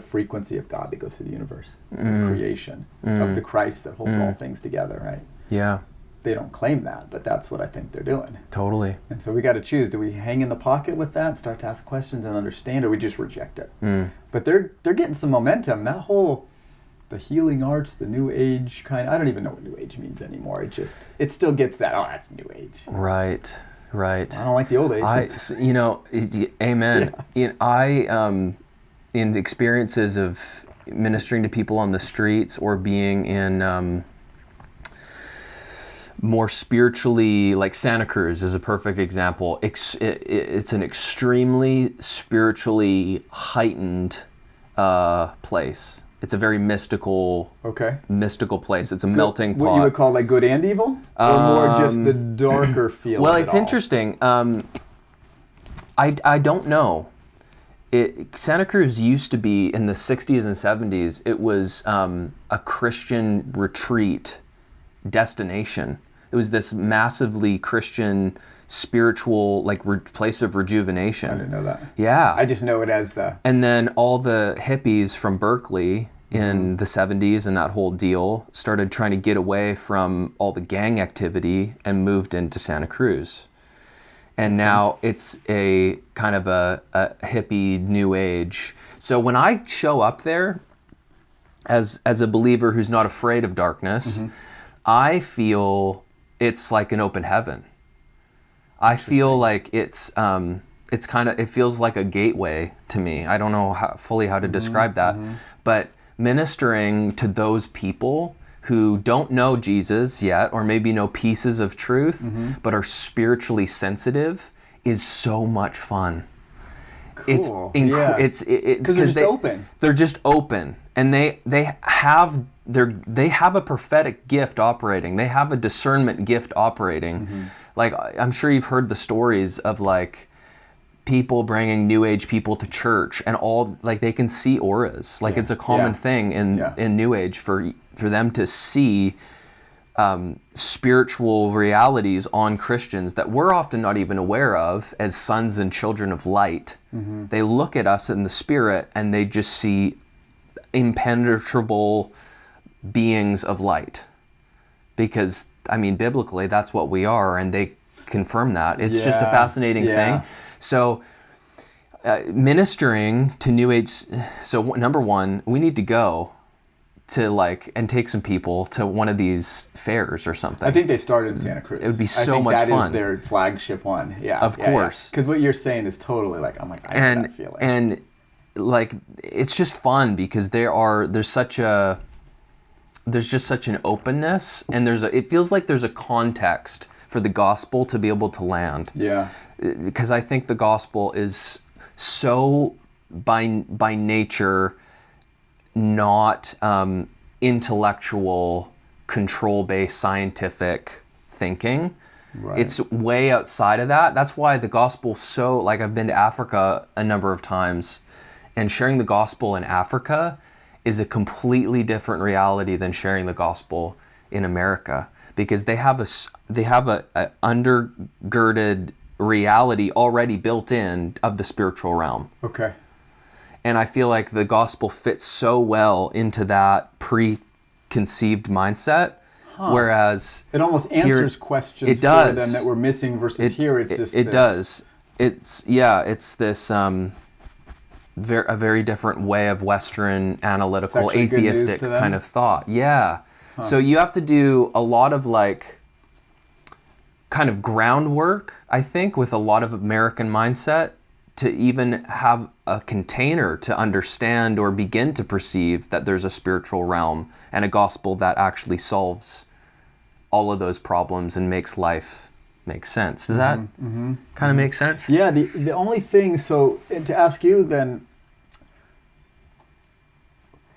frequency of God that goes through the universe, of creation, of the Christ that holds all things together, right? Yeah. They don't claim that, but that's what I think they're doing. Totally. And so we got to choose: do we hang in the pocket with that, start to ask questions and understand, or we just reject it? But they're getting some momentum. That whole the healing arts, the new age kind. I don't even know what new age means anymore. It still gets that. Oh, that's new age. Right. I don't like the old age. Amen. In experiences of ministering to people on the streets or being in more spiritually, like Santa Cruz is a perfect example. It's an extremely spiritually heightened place. It's a very mystical place. It's a melting pot. What you would call like good and evil? Or more just the darker feel Well, of it it's all? interesting. I don't know. Santa Cruz used to be, in the 60s and 70s, it was a Christian retreat destination. It was this massively Christian, spiritual, like place of rejuvenation. I didn't know that. Yeah. I just know it as the... And then all the hippies from Berkeley in the 70s and that whole deal started trying to get away from all the gang activity and moved into Santa Cruz. And now it's a kind of a hippie new age. So when I show up there as a believer who's not afraid of darkness, I feel it's like an open heaven. I feel like it feels like a gateway to me. I don't know fully how to describe that, but ministering to those people who don't know Jesus yet, or maybe know pieces of truth, but are spiritually sensitive, is so much fun. Cool. Because they're just open. They're just open, and they have a prophetic gift operating. They have a discernment gift operating. Like, I'm sure you've heard the stories of like people bringing new age people to church, and all, like, they can see auras. Like, it's a common thing in new age for them to see spiritual realities on Christians that we're often not even aware of as sons and children of light. They look at us in the spirit and they just see impenetrable beings of light, because biblically that's what we are, and they confirm that. It's just a fascinating thing. So ministering to new age, so number one, we need to go to and take some people to one of these fairs or something. I think they started in Santa Cruz. It would be so much fun. That is their flagship one. Yeah, of course. Because what you're saying is totally I know that feeling. And it's just fun because there's just such an openness, and it feels like there's a context for the gospel to be able to land. Yeah. Because I think the gospel is so by nature not intellectual, control-based scientific thinking. Right. It's way outside of that. That's why the gospel's so, I've been to Africa a number of times, and sharing the gospel in Africa is a completely different reality than sharing the gospel in America, because they have a undergirded reality already built in of the spiritual realm. Okay. And I feel like the gospel fits so well into that preconceived mindset, whereas it almost answers questions for them that we're missing versus here it's just it does. It's this a very different way of Western analytical atheistic kind of thought. Yeah. Huh. So you have to do a lot of kind of groundwork, I think, with a lot of American mindset to even have a container to understand or begin to perceive that there's a spiritual realm and a gospel that actually solves all of those problems and makes life make sense. Does that kind of make sense? Yeah, the only thing, so to ask you then,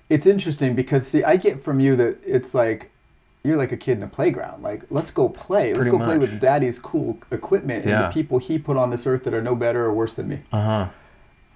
it's interesting because, see, I get from you that it's you're like a kid in a playground. Like, let's go play. Let's Pretty go play much. with daddy's cool equipment and the people he put on this earth that are no better or worse than me.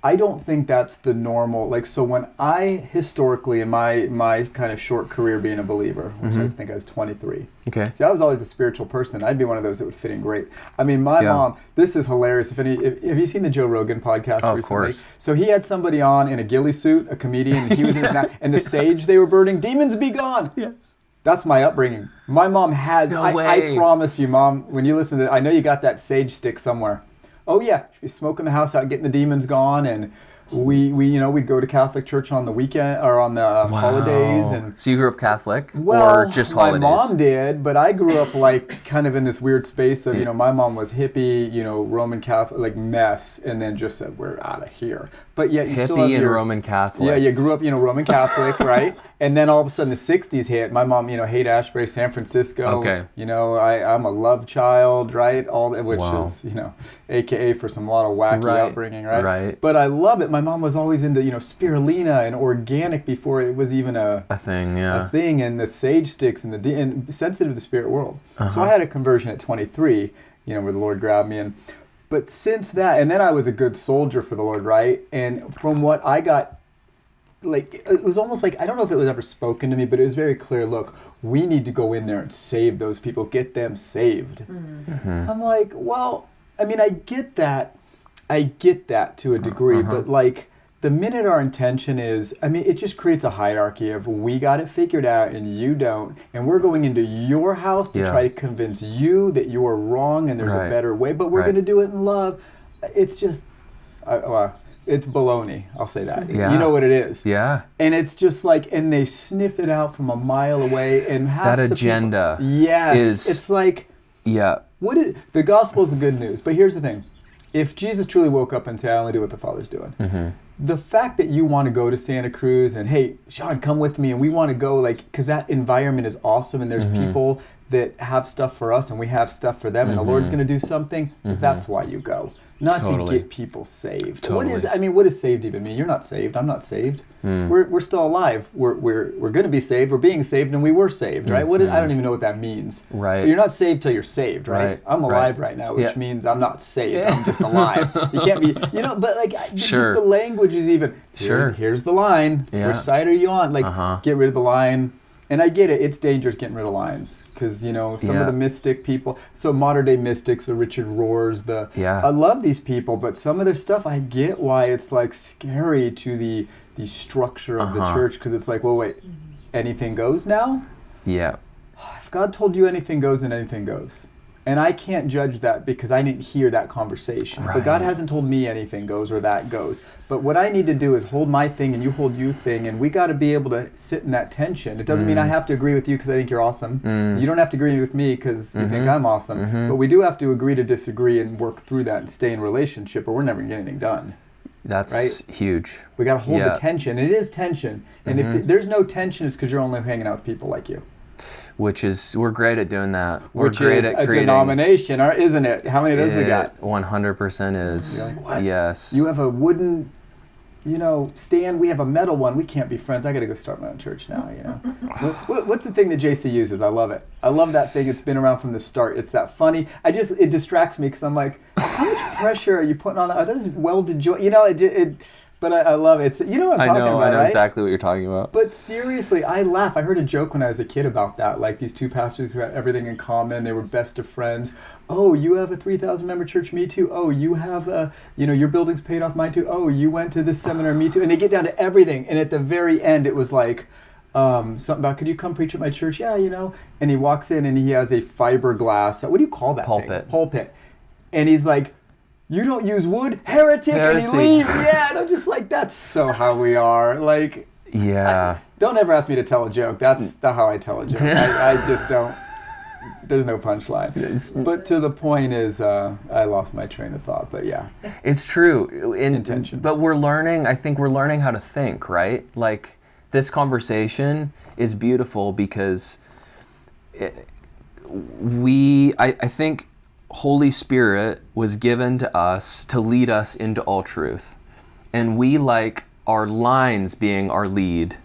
I don't think that's the normal. Like, so when I historically in my kind of short career being a believer, which I think I was 23. Okay. See, I was always a spiritual person. I'd be one of those that would fit in great. I mean, my mom. This is hilarious. Have you seen the Joe Rogan podcast recently? Of course. So he had somebody on in a ghillie suit, a comedian, and he was in and the sage they were burning. Demons be gone. Yes. That's my upbringing. My mom has. No way. I promise you, Mom. When you listen to it, I know you got that sage stick somewhere. Oh yeah, she'd be smoking the house out, getting the demons gone, and we'd go to Catholic church on the weekend or on the holidays. And so you grew up Catholic or just holidays? My mom did, but I grew up like kind of in this weird space of my mom was hippie, Roman Catholic, like mess, and then just said we're out of here. But yet you still have hippie and Roman Catholic. Yeah, you grew up Roman Catholic, right? And then all of a sudden the 60s hit. My mom, Haight-Ashbury, San Francisco. Okay. I'm a love child, right? All that, which is, AKA for some lot of wacky upbringing, right? Right. But I love it. My mom was always into, spirulina and organic before it was even a thing, a thing, and the sage sticks and sensitive to the spirit world. So I had a conversion at 23, where the Lord grabbed me. But since that, and then I was a good soldier for the Lord, right? And from what I got, like, it was almost like, I don't know if it was ever spoken to me, but it was very clear, look, we need to go in there and save those people, get them saved. I'm like, well, I mean, I get that to a degree, but like, the minute our intention is, I mean, it just creates a hierarchy of we got it figured out and you don't, and we're going into your house to try to convince you that you are wrong and there's a better way, but we're going to do it in love. It's just, it's baloney, I'll say that. Yeah. You know what it is. Yeah. And it's just like, and they sniff it out from a mile away, and half that agenda it's like, the gospel is the good news, but here's the thing. If Jesus truly woke up and said, I only do what the Father's doing, the fact that you want to go to Santa Cruz and, hey, Sean, come with me, and we want to go, like, because that environment is awesome, and there's people that have stuff for us, and we have stuff for them, and the Lord's going to do something, that's why you go. Not to get people saved. What does saved even mean? You're not saved. I'm not saved. We're still alive. We're going to be saved. We're being saved, and we were saved, right? I don't even know what that means. Right. But you're not saved till you're saved, right? I'm alive right now, which means I'm not saved. I'm just alive. You can't be, but like just the language is even. Here's the line. Yeah. Which side are you on? Like, get rid of the line. And I get it. It's dangerous getting rid of lines because, some of the mystic people, so modern day mystics, the Richard Rohrs, I love these people, but some of their stuff, I get why it's like scary to the structure of the church, because it's like, well, wait, anything goes now? Yeah. If God told you anything goes, then anything goes. And I can't judge that because I didn't hear that conversation. Right. But God hasn't told me anything goes or that goes. But what I need to do is hold my thing and you hold your thing, and we got to be able to sit in that tension. It doesn't mean I have to agree with you because I think you're awesome. You don't have to agree with me because you think I'm awesome. But we do have to agree to disagree and work through that and stay in relationship, or we're never going to get anything done. That's huge. We got to hold the tension. It is tension. And if there's no tension, it's because you're only hanging out with people like you. Which is, we're great at doing that. We're great at creating a denomination, isn't it? How many of those we got? 100% is. You're like, what? Yes. You have a wooden, stand. We have a metal one. We can't be friends. I got to go start my own church now. What's the thing that JC uses? I love it. I love that thing. It's been around from the start. It's that funny. It distracts me because I'm like, how much pressure are you putting on? Are those welded joints? But I love it. You know what I'm talking about, I know right? exactly what you're talking about. But seriously, I laugh. I heard a joke when I was a kid about that. Like these two pastors who had everything in common. They were best of friends. Oh, you have a 3,000 member church, me too. Oh, you have your building's paid off, mine too. Oh, you went to this seminar, me too. And they get down to everything. And at the very end, it was like, something about, could you come preach at my church? Yeah, And he walks in and he has a fiberglass, what do you call that thing? Pulpit. And he's like, you don't use wood, heretic, and he leaves. Yeah, and I'm just like, that's so how we are. Like, don't ever ask me to tell a joke. That's how I tell a joke. I just don't. There's no punchline. But to the point is, I lost my train of thought. But yeah, it's true. Intention. But I think we're learning how to think, right? Like, this conversation is beautiful because I think Holy Spirit was given to us to lead us into all truth. And we like our lines being our lead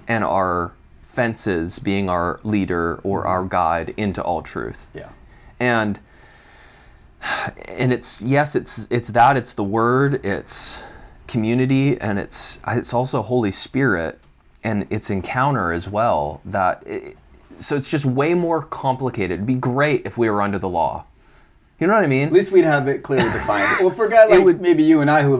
and our fences being our leader or our guide into all truth. Yeah. And it's the word, it's community, and it's also Holy Spirit, and it's encounter as well. So it's just way more complicated. It'd be great if we were under the law. You know what I mean? At least we'd have it clearly defined. Well, for a guy like maybe you and I who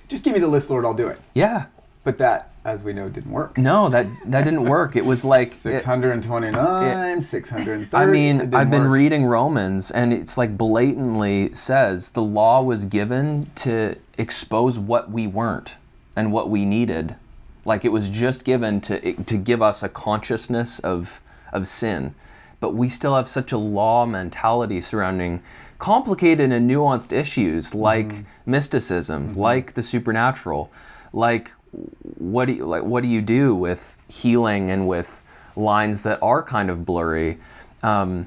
just give me the list, Lord, I'll do it. Yeah. But that, as we know, didn't work. No, that didn't work. It was like 629, 630. I mean, I've been reading Romans, and it's like blatantly says the law was given to expose what we weren't and what we needed. Like it was just given to give us a consciousness of sin. But we still have such a law mentality surrounding complicated and nuanced issues like mysticism, like the supernatural, like what do you do with healing and with lines that are kind of blurry. I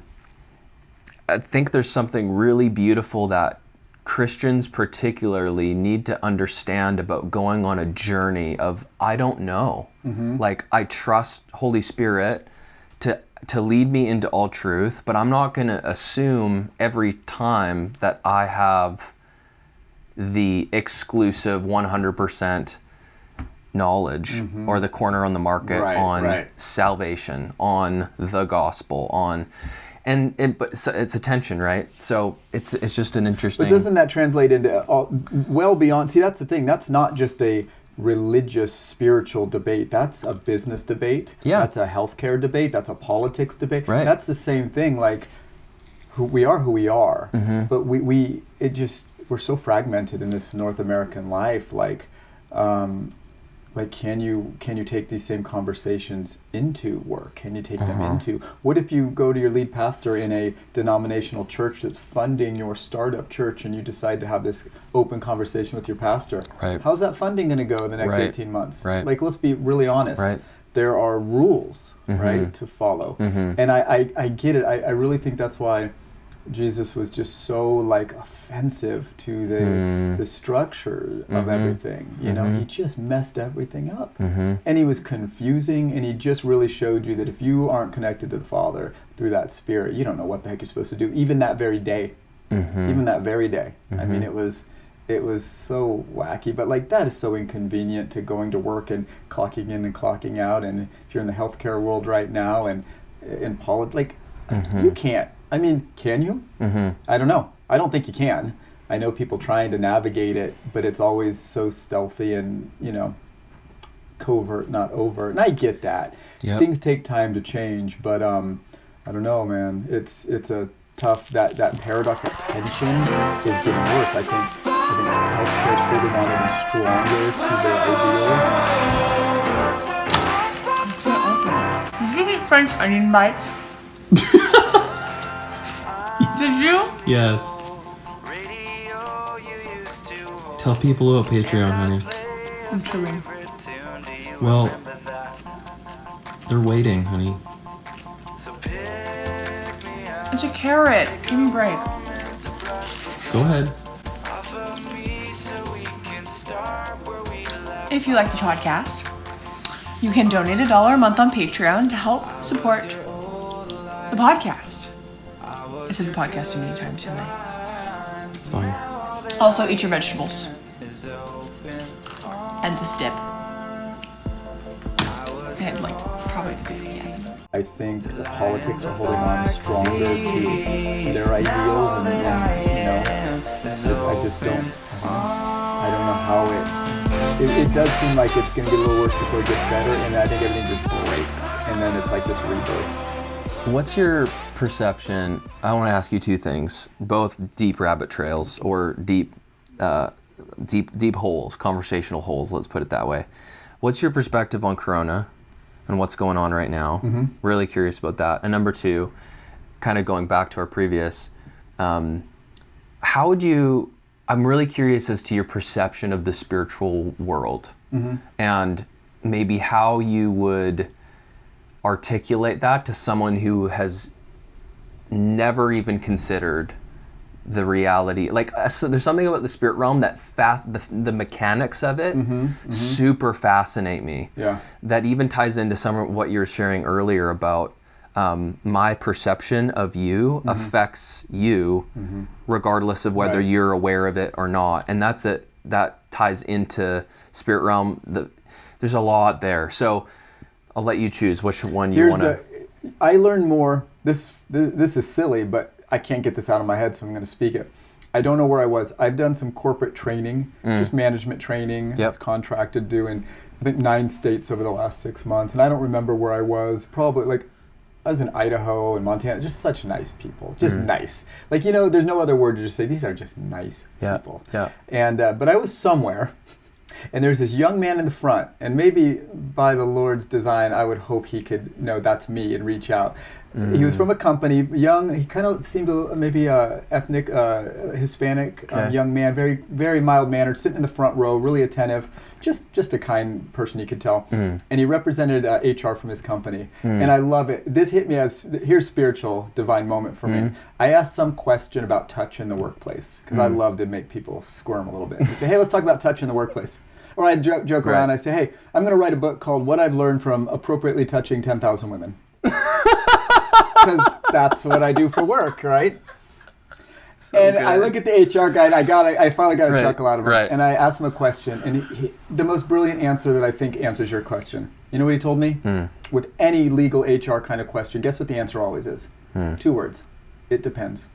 think there's something really beautiful that Christians particularly need to understand about going on a journey of I don't know. Like I trust Holy Spirit to lead me into all truth, but I'm not going to assume every time that I have the exclusive 100% knowledge or the corner on the market on salvation, on the gospel, but it's a tension, right? So it's just an interesting. But doesn't that translate into well beyond? See, that's the thing. That's not just a religious, spiritual debate. That's a business debate. Yeah. That's a healthcare debate. That's a politics debate. Right. That's the same thing. Like, who we are, but we're so fragmented in this North American life. Like, can you take these same conversations into work? Can you take them into? What if you go to your lead pastor in a denominational church that's funding your startup church, and you decide to have this open conversation with your pastor? Right. How's that funding going to go in the next 18 months? Right. Like, let's be really honest. Right. There are rules, right, to follow. And I get it. I really think that's why Jesus was just so offensive to the structure of everything. You know, he just messed everything up. And he was confusing, and he just really showed you that if you aren't connected to the Father through that Spirit, you don't know what the heck you're supposed to do, even that very day. Even that very day. I mean, it was so wacky, but that is so inconvenient to going to work and clocking in and clocking out. And if you're in the healthcare world right now and in politics, you can't. I mean, can you? I don't know. I don't think you can. I know people trying to navigate it, but it's always so stealthy and, covert, not overt. And I get that. Yep. Things take time to change, but I don't know, man. It's a tough, that paradox of tension is getting worse. I think healthcare is holding on even stronger to their ideals. Did you eat French onion bites? Did you? Yes. Tell people about Patreon, honey. I'm chewing. Well, they're waiting, honey. It's a carrot. Give me a break. Go ahead. If you like the podcast, you can donate $1 a month on Patreon to help support the podcast. I said the podcast too many times tonight. It's fine. Also, eat your vegetables. And this dip. I'd like to probably do it again. I think the politics are holding on stronger to their ideals, and I just don't. I don't know how it does seem like it's going to get a little worse before it gets better, and I think everything just breaks, and then it's like this rebirth. What's your perception? I want to ask you two things, both deep rabbit trails or deep holes, conversational holes, let's put it that way. What's your perspective on Corona and what's going on right now? Really curious about that. And number two, kind of going back to our previous, how would you, I'm really curious as to your perception of the spiritual world and maybe how you would articulate that to someone who has never even considered the reality. Like, so there's something about the spirit realm that the mechanics of it super fascinate me. Yeah. That even ties into some of what you were sharing earlier about my perception of you affects you regardless of whether you're aware of it or not. And that ties into spirit realm. There's a lot there. So I'll let you choose which one you want to. I learned more. This is silly, but I can't get this out of my head, so I'm going to speak it. I don't know where I was. I've done some corporate training, just management training. I was contracted to do in, I think, 9 states over the last 6 months. And I don't remember where I was. Probably, like, I was in Idaho and Montana. Just such nice people. Just nice. Like, there's no other word to just say, these are just nice people. Yeah. And but I was somewhere. And there's this young man in the front, and maybe by the Lord's design, I would hope he could know that's me and reach out. He was from a company, young. He kind of seemed maybe ethnic, Hispanic young man, very, very mild-mannered, sitting in the front row, really attentive, just a kind person you could tell. And he represented HR from his company, and I love it. This hit me as, here's spiritual, divine moment for me. I asked some question about touch in the workplace, because I love to make people squirm a little bit. I say, hey, let's talk about touch in the workplace. Or I joke around, I say, hey, I'm going to write a book called What I've Learned from Appropriately Touching 10,000 Women. Because that's what I do for work, right? So and good. I look at the HR guy, and I finally got a chuckle out of it. And I asked him a question, and the most brilliant answer that I think answers your question. You know what he told me? With any legal HR kind of question, guess what the answer always is? 2 words. It depends.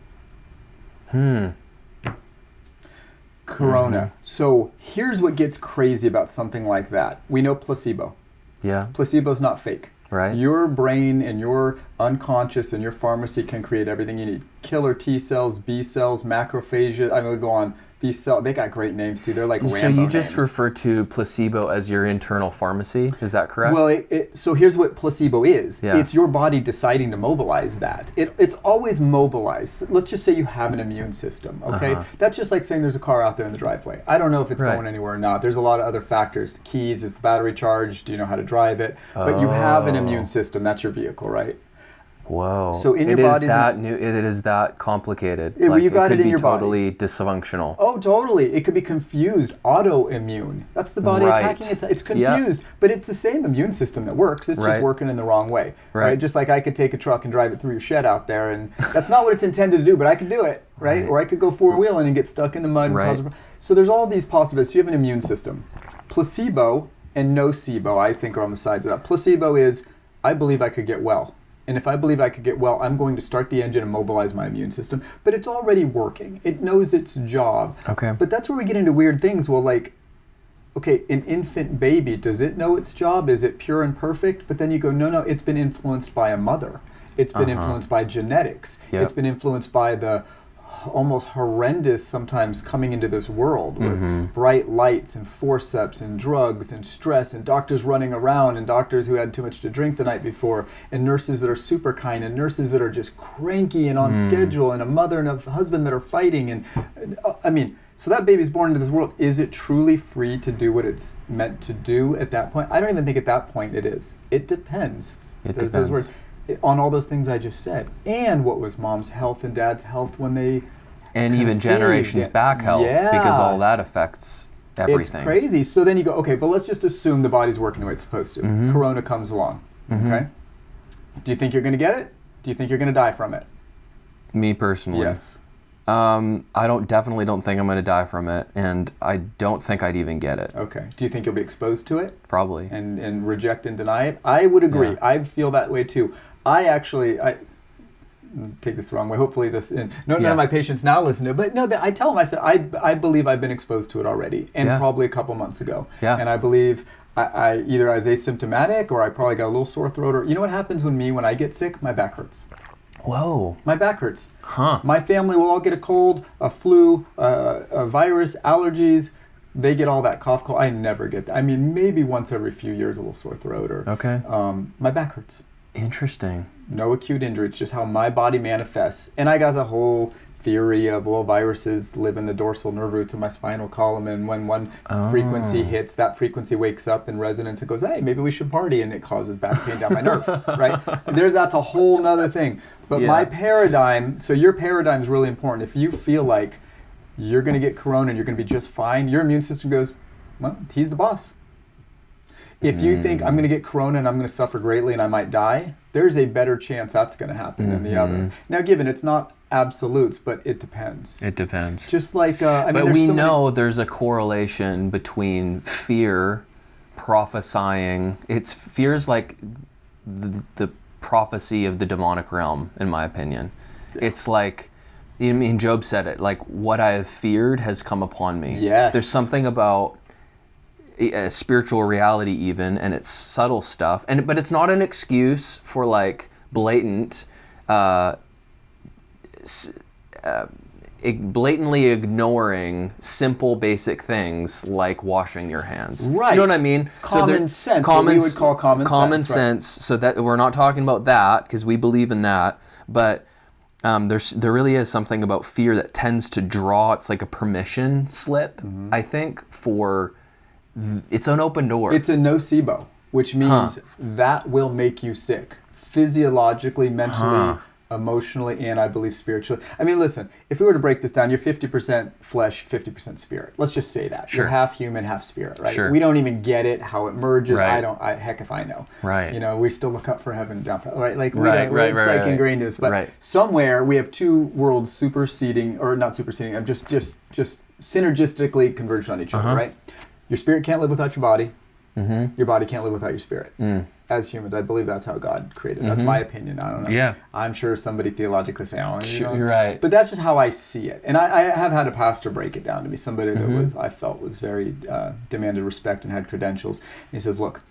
Corona. So here's what gets crazy about something like that. We know placebo. Yeah. Placebo's not fake. Right. Your brain and your unconscious and your pharmacy can create everything you need. Killer T cells, B cells, macrophages. I'm going to go on. These cells, they got great names too. They're like Rambo So you just names. refer to placebo as your internal pharmacy. Is that correct? Well, so here's what placebo is. Yeah. It's your body deciding to mobilize that. It's always mobilized. Let's just say you have an immune system, okay? That's just like saying there's a car out there in the driveway. I don't know if it's going anywhere or not. There's a lot of other factors. Keys, is the battery charged? Do you know how to drive it? But you have an immune system. That's your vehicle, right? Whoa. So in your body, it is that complicated. Yeah, well, you got it could it in be your totally body. Dysfunctional. Oh, totally. It could be confused. Autoimmune. That's the body attacking. It's confused, but it's the same immune system that works. It's just working in the wrong way. Right. Just like I could take a truck and drive it through your shed out there, and that's not what it's intended to do, but I could do it, right? Or I could go 4-wheeling and get stuck in the mud. And cause so there's all these possibilities. So you have an immune system. Placebo and nocebo, I think, are on the sides of that. Placebo is, I believe I could get well. And if I believe I could get well, I'm going to start the engine and mobilize my immune system. But it's already working. It knows its job. Okay. But that's where we get into weird things. Well, like, okay, an infant baby, does it know its job? Is it pure and perfect? But then you go, no, it's been influenced by a mother. It's been influenced by genetics. Yep. It's been influenced by the almost horrendous sometimes coming into this world with bright lights and forceps and drugs and stress and doctors running around and doctors who had too much to drink the night before and nurses that are super kind and nurses that are just cranky and on schedule and a mother and a husband that are fighting. And I mean, so that baby's born into this world. Is it truly free to do what it's meant to do at that point? I don't even think at that point it is. It depends. There's those words. On all those things I just said, and what was mom's health and dad's health when they and conceived. Even generations back health, because all that affects everything. It's crazy. So then you go, okay, but let's just assume the body's working the way it's supposed to. Corona comes along, okay? Do you think you're going to get it? Do you think you're going to die from it? Me personally, yes. I definitely don't think I'm going to die from it, and I don't think I'd even get it. Okay. Do you think you'll be exposed to it? Probably. And reject and deny it? I would agree. Yeah. I feel that way too. I take this the wrong way. Hopefully none of my patients now listen to it, but no, I tell them, I said, I believe I've been exposed to it already, and probably a couple months ago. Yeah. And I believe I either I was asymptomatic or I probably got a little sore throat, or you know what happens when I get sick? My back hurts. Whoa. My back hurts. Huh. My family will all get a cold, a flu, a virus, allergies. They get all that cough, cold. I never get that. I mean, maybe once every few years, a little sore throat. My back hurts. Interesting. No acute injury. It's just how my body manifests. And I got the whole theory of, well, viruses live in the dorsal nerve roots of my spinal column, and when one frequency hits, that frequency wakes up in resonance and goes, hey, maybe we should party, and it causes back pain down my nerve, right? That's a whole nother thing. But my paradigm, so your paradigm is really important. If you feel like you're going to get corona and you're going to be just fine, your immune system goes, well, he's the boss. If you think I'm going to get corona and I'm going to suffer greatly and I might die, there's a better chance that's going to happen than the other. Now, given it's not absolutes, but it depends. It depends. Just like, but we know there's a correlation between fear, prophesying. Fear is like the prophecy of the demonic realm, in my opinion. Yeah. It's like, I mean, Job said it, like, what I have feared has come upon me. Yes. There's something about a spiritual reality even, and it's subtle stuff. But it's not an excuse for, like, blatant, blatantly ignoring simple, basic things like washing your hands. Right. You know what I mean? Common sense. What we would call common sense. Common sense. Right. So that we're not talking about that because we believe in that, but there really is something about fear that tends to draw. It's like a permission slip, I think, it's an open door. It's a nocebo, which means that will make you sick physiologically, mentally, emotionally, and I believe spiritually. I mean, listen, if we were to break this down, you're 50% flesh, 50% spirit. Let's just say that. Sure. You're half human, half spirit, right? Sure. We don't even get it, how it merges. Right. Heck if I know. Right. You know, we still look up for heaven and down for, right? Like, Right. Ingrained in us. But somewhere we have two worlds superseding, or not superseding, just synergistically converged on each other, right? Your spirit can't live without your body. Your body can't live without your spirit. As humans, I believe that's how God created. That's my opinion. I don't know. Yeah. I'm sure somebody theologically say, you're right. But that's just how I see it. And I have had a pastor break it down to me. Somebody that I felt was very demanded respect and had credentials. And he says, look,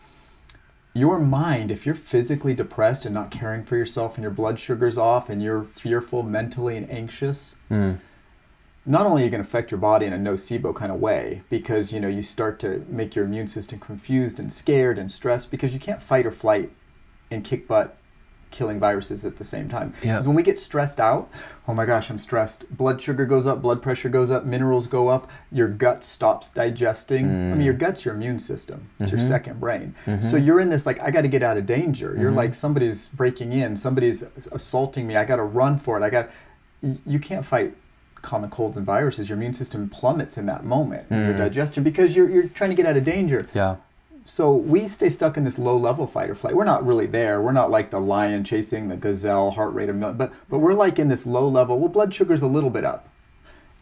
your mind, if you're physically depressed and not caring for yourself and your blood sugar's off and you're fearful mentally and anxious, not only are you going to affect your body in a nocebo kind of way, because you start to make your immune system confused and scared and stressed, because you can't fight or flight and kick butt killing viruses at the same time. Because when we get stressed out, oh my gosh, I'm stressed, blood sugar goes up, blood pressure goes up, minerals go up, your gut stops digesting. I mean, your gut's your immune system. It's your second brain. So you're in this, like, I got to get out of danger. You're like, somebody's breaking in, somebody's assaulting me, I got to run for it. You can't fight common colds and viruses. Your immune system plummets in that moment, your digestion, because you're trying to get out of danger. Yeah. So we stay stuck in this low level fight or flight. We're not really there. We're not like the lion chasing the gazelle, heart rate of million, but we're like in this low level. Well, blood sugar's a little bit up,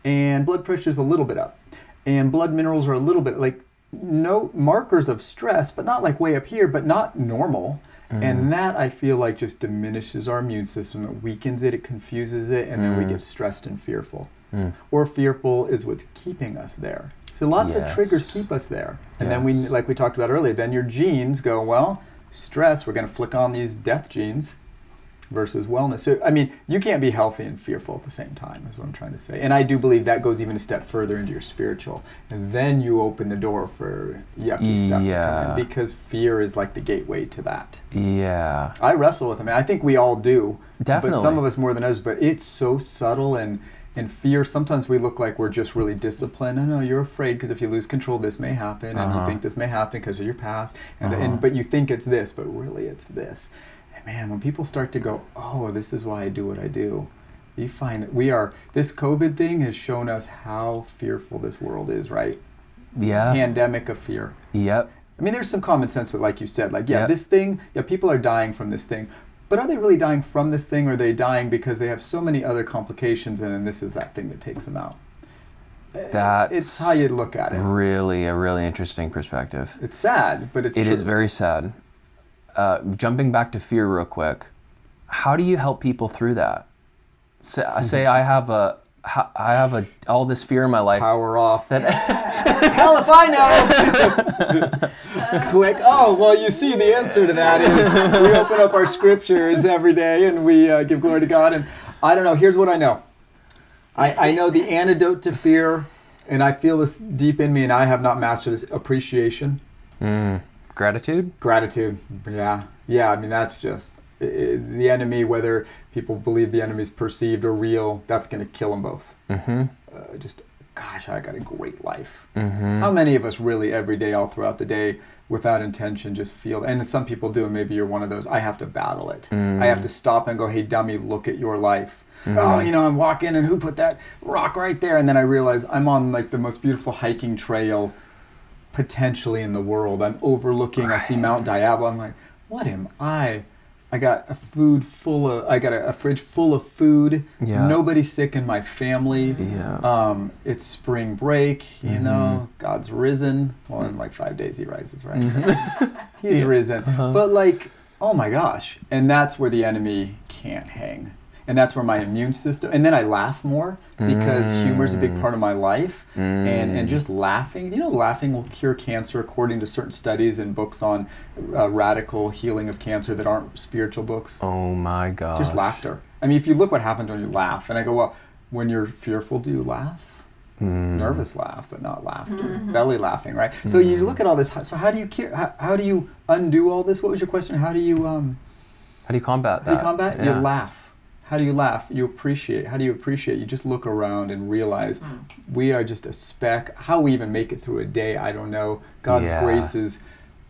and blood pressure's a little bit up, and blood minerals are a little bit, like, no markers of stress, but not like way up here, but not normal. And that, I feel like, just diminishes our immune system. It weakens it, it confuses it, and then we get stressed and fearful. Or fearful is what's keeping us there. So lots of triggers keep us there. And then we, like we talked about earlier, then your genes go, well, stress, we're going to flick on these death genes versus wellness. So, I mean, you can't be healthy and fearful at the same time, is what I'm trying to say. And I do believe that goes even a step further into your spiritual. And then you open the door for yucky stuff to come in, because fear is like the gateway to that. Yeah. I wrestle with it, man. I think we all do. Definitely. But some of us more than others. But it's so subtle, and fear, sometimes we look like we're just really disciplined. No, you're afraid because if you lose control, this may happen. And you think this may happen because of your past. But you think it's this, but really it's this. Man, when people start to go, oh, this is why I do what I do, you find this COVID thing has shown us how fearful this world is, right? Yeah. Pandemic of fear. Yep. I mean, there's some common sense with, like you said, like, this thing, people are dying from this thing. But are they really dying from this thing, or are they dying because they have so many other complications, and then this is that thing that takes them out? It's how you look at it. Really, a really interesting perspective. It's sad, but it's true. It is very sad. Jumping back to fear real quick, how do you help people through that? Say I have all this fear in my life. Power off. Hell if I know. Click. Oh, well, you see, the answer to that is we open up our scriptures every day and we give glory to God. And I don't know. Here's what I know. I know the antidote to fear, and I feel this deep in me, and I have not mastered this: appreciation. Gratitude? Gratitude, yeah. I mean, that's just, The enemy, whether people believe the enemy's perceived or real, that's going to kill them both. Gosh, I got a great life. How many of us really every day, all throughout the day, without intention, just feel, and some people do, and maybe you're one of those, I have to battle it. I have to stop and go, hey, dummy, look at your life. Oh, I'm walking, and who put that rock right there? And then I realize I'm on like the most beautiful hiking trail potentially in the world. I'm overlooking, I see Mount Diablo. I'm like, what am I? I got a fridge full of food. Yeah. Nobody's sick in my family. Yeah. It's spring break, God's risen. Well, in like 5 days he rises, right? He's risen. But like, oh my gosh. And that's where the enemy can't hang. And that's where my immune system, and then I laugh more because humor is a big part of my life. And just laughing, laughing will cure cancer according to certain studies and books on radical healing of cancer that aren't spiritual books. Oh my gosh. Just laughter. I mean, if you look what happens when you laugh, and I go, well, when you're fearful, do you laugh? Nervous laugh, but not laughter. Belly laughing, right? So you look at all this. So how do you cure? How do you undo all this? What was your question? How do you combat that? You laugh. How do you laugh? You appreciate. How do you appreciate? You just look around and realize we are just a speck. How we even make it through a day, I don't know. God's grace is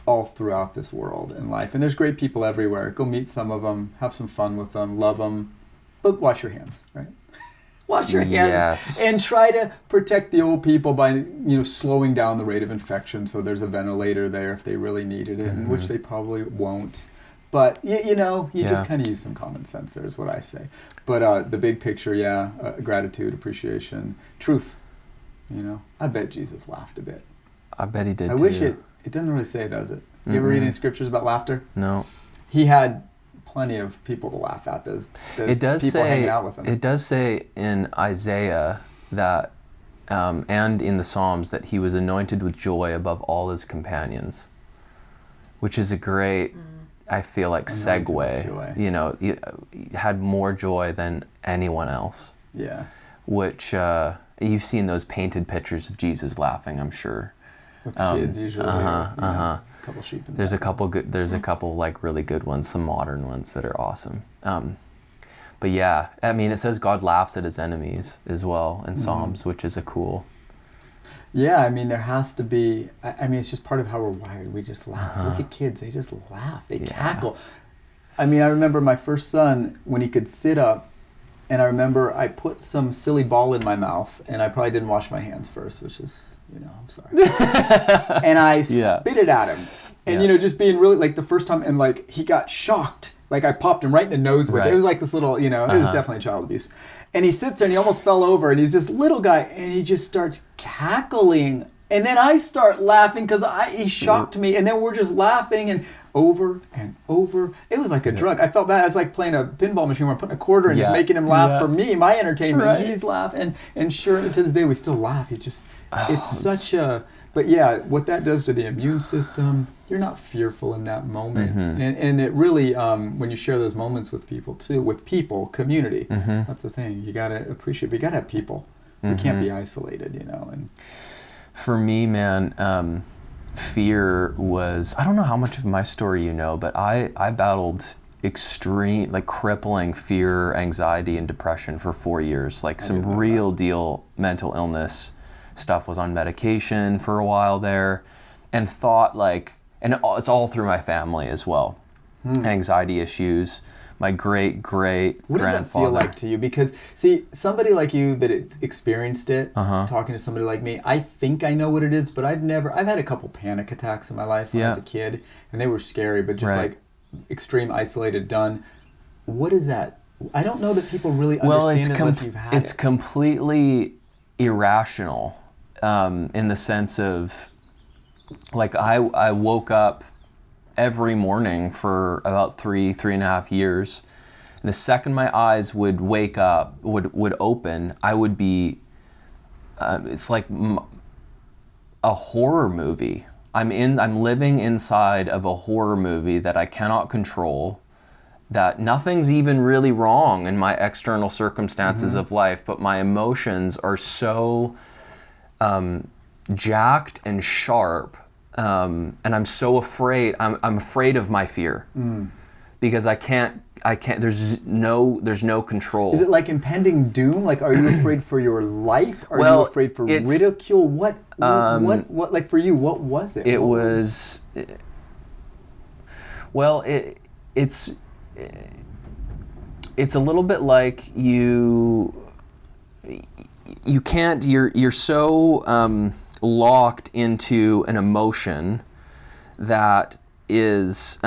all throughout this world and life. And there's great people everywhere. Go meet some of them. Have some fun with them. Love them. But wash your hands, right? Wash your hands. And try to protect the old people by, slowing down the rate of infection so there's a ventilator there if they really needed it, which they probably won't. But, you just kind of use some common sense there is what I say. But the big picture, gratitude, appreciation, truth, I bet Jesus laughed a bit. I bet he did, I wish it doesn't really say, does it? You ever read any scriptures about laughter? No. He had plenty of people to laugh at, those people hanging out with him. It does say in Isaiah that, and in the Psalms, that he was anointed with joy above all his companions, which is a great... I feel like segue, he had more joy than anyone else. Yeah. Which, you've seen those painted pictures of Jesus laughing, I'm sure. With kids usually. A couple sheep in There's a couple like really good ones, some modern ones that are awesome. But yeah, I mean, it says God laughs at his enemies as well in Psalms, which is a cool... Yeah, I mean, there has to be, it's just part of how we're wired. We just laugh. Look at kids, they just laugh, they cackle. I mean, I remember my first son, when he could sit up, and I remember I put some silly ball in my mouth, and I probably didn't wash my hands first, which is, I'm sorry. And I spit it at him. And, just being really, like, the first time, and, like, he got shocked. Like, I popped him right in the nose with it. It was like this little, it was definitely child abuse. And he sits there and he almost fell over and he's this little guy and he just starts cackling. And then I start laughing because he shocked me. And then we're just laughing and over and over. It was like a drug. I felt bad. I was like playing a pinball machine where I'm putting a quarter and just making him laugh for me, my entertainment. He's laughing. And sure, to this day, we still laugh. It's such a... But yeah, what that does to the immune system, you're not fearful in that moment. And it really, when you share those moments with people too, community, that's the thing. You got to appreciate, but you got to have people. We can't be isolated, And for me, man, fear was, I don't know how much of my story you know, but I battled extreme, like crippling fear, anxiety, and depression for 4 years, like some real deal mental illness. Stuff, was on medication for a while there, and thought and it's all through my family as well. Anxiety issues. My great grandfather. What does that feel like to you? Because see, somebody like you that experienced it, talking to somebody like me, I think I know what it is, but I've had a couple panic attacks in my life when I was a kid, and they were scary, but just like extreme isolated done. What is that? I don't know that people really understand it unless you've had it. It's completely irrational. In the sense of, like, I woke up every morning for about 3.5 years, and the second my eyes would open, I would be, it's like a horror movie. I'm living inside of a horror movie that I cannot control, that nothing's even really wrong in my external circumstances of life, but my emotions are so jacked and sharp, and I'm so afraid. I'm afraid of my fear, because I can't, there's no control. Is it like impending doom? Like, are you afraid for your life? Are you afraid for ridicule? What, like for you, what was it? It's a little bit like you can't, you're so locked into an emotion that is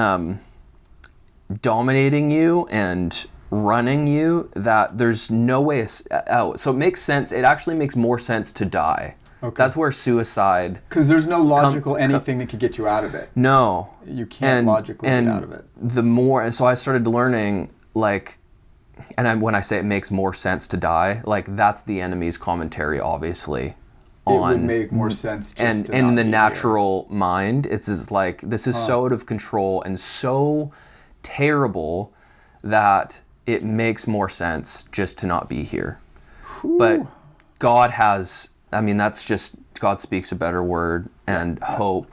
dominating you and running you, that there's no way out. So it makes sense. It actually makes more sense to die. Okay. That's where suicide... Because there's no logical anything that could get you out of it. No. You can't logically get out of it. And so I started learning, like, when I say it makes more sense to die, like, that's the enemy's commentary, obviously. It would make more sense just to in not the be natural mind, it's just like, this is so out of control and so terrible that it makes more sense just to not be here. Whew. But God has, that's just, God speaks a better word, and hope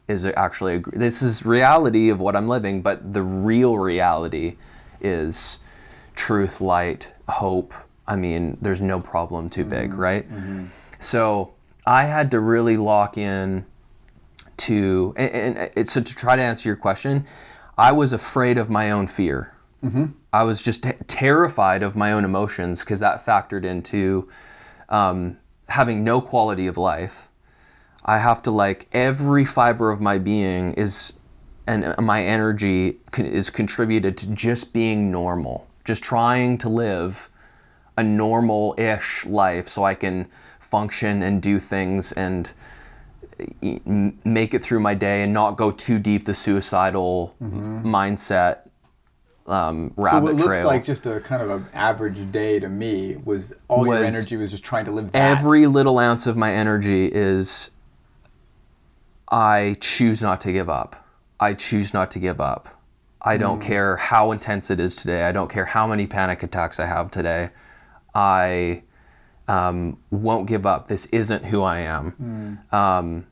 is actually, this is reality of what I'm living, but the real reality is truth, light, hope. There's no problem too big, right? Mm-hmm. So I had to really lock in to, so to try to answer your question, I was afraid of my own fear. Mm-hmm. I was just terrified of my own emotions, because that factored into having no quality of life. I have to, like, every fiber of my being and my energy is contributed to just being normal, just trying to live a normal-ish life so I can function and do things and make it through my day and not go too deep the suicidal mindset rabbit trail. So what looks like just a kind of an average day to me was your energy was just trying to live that. Every little ounce of my energy is, I choose not to give up. I choose not to give up. I don't care how intense it is today. I don't care how many panic attacks I have today. I won't give up. This isn't who I am.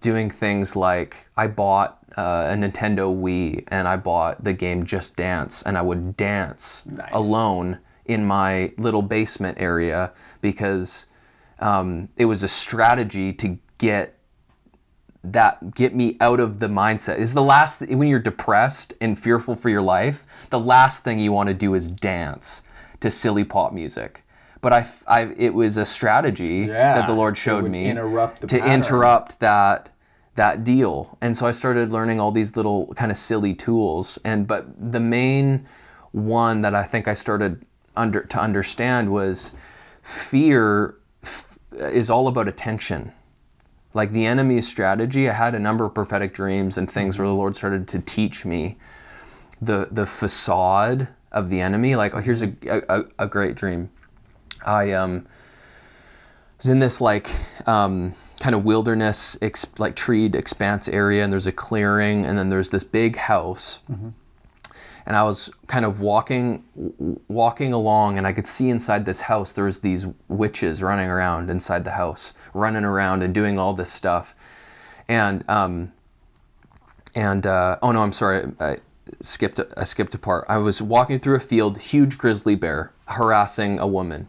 Doing things like, I bought a Nintendo Wii, and I bought the game Just Dance, and I would dance alone in my little basement area, because it was a strategy to get me out of the mindset. Is the last, when you're depressed and fearful for your life, the last thing you want to do is dance to silly pop music. But it was a strategy that the Lord showed me to interrupt that deal. And so I started learning all these little kind of silly tools. But the main one that I think I started to understand was fear is all about attention. Like the enemy's strategy, I had a number of prophetic dreams and things where the Lord started to teach me the facade of the enemy. Like, here's a great dream. I was in this kind of wilderness, like treed expanse area, and there's a clearing, and then there's this big house. Mm-hmm. And I was kind of walking along, and I could see inside this house there was these witches running around inside the house, running around and doing all this stuff. And oh no, I'm sorry, I skipped a part. I was walking through a field, huge grizzly bear harassing a woman,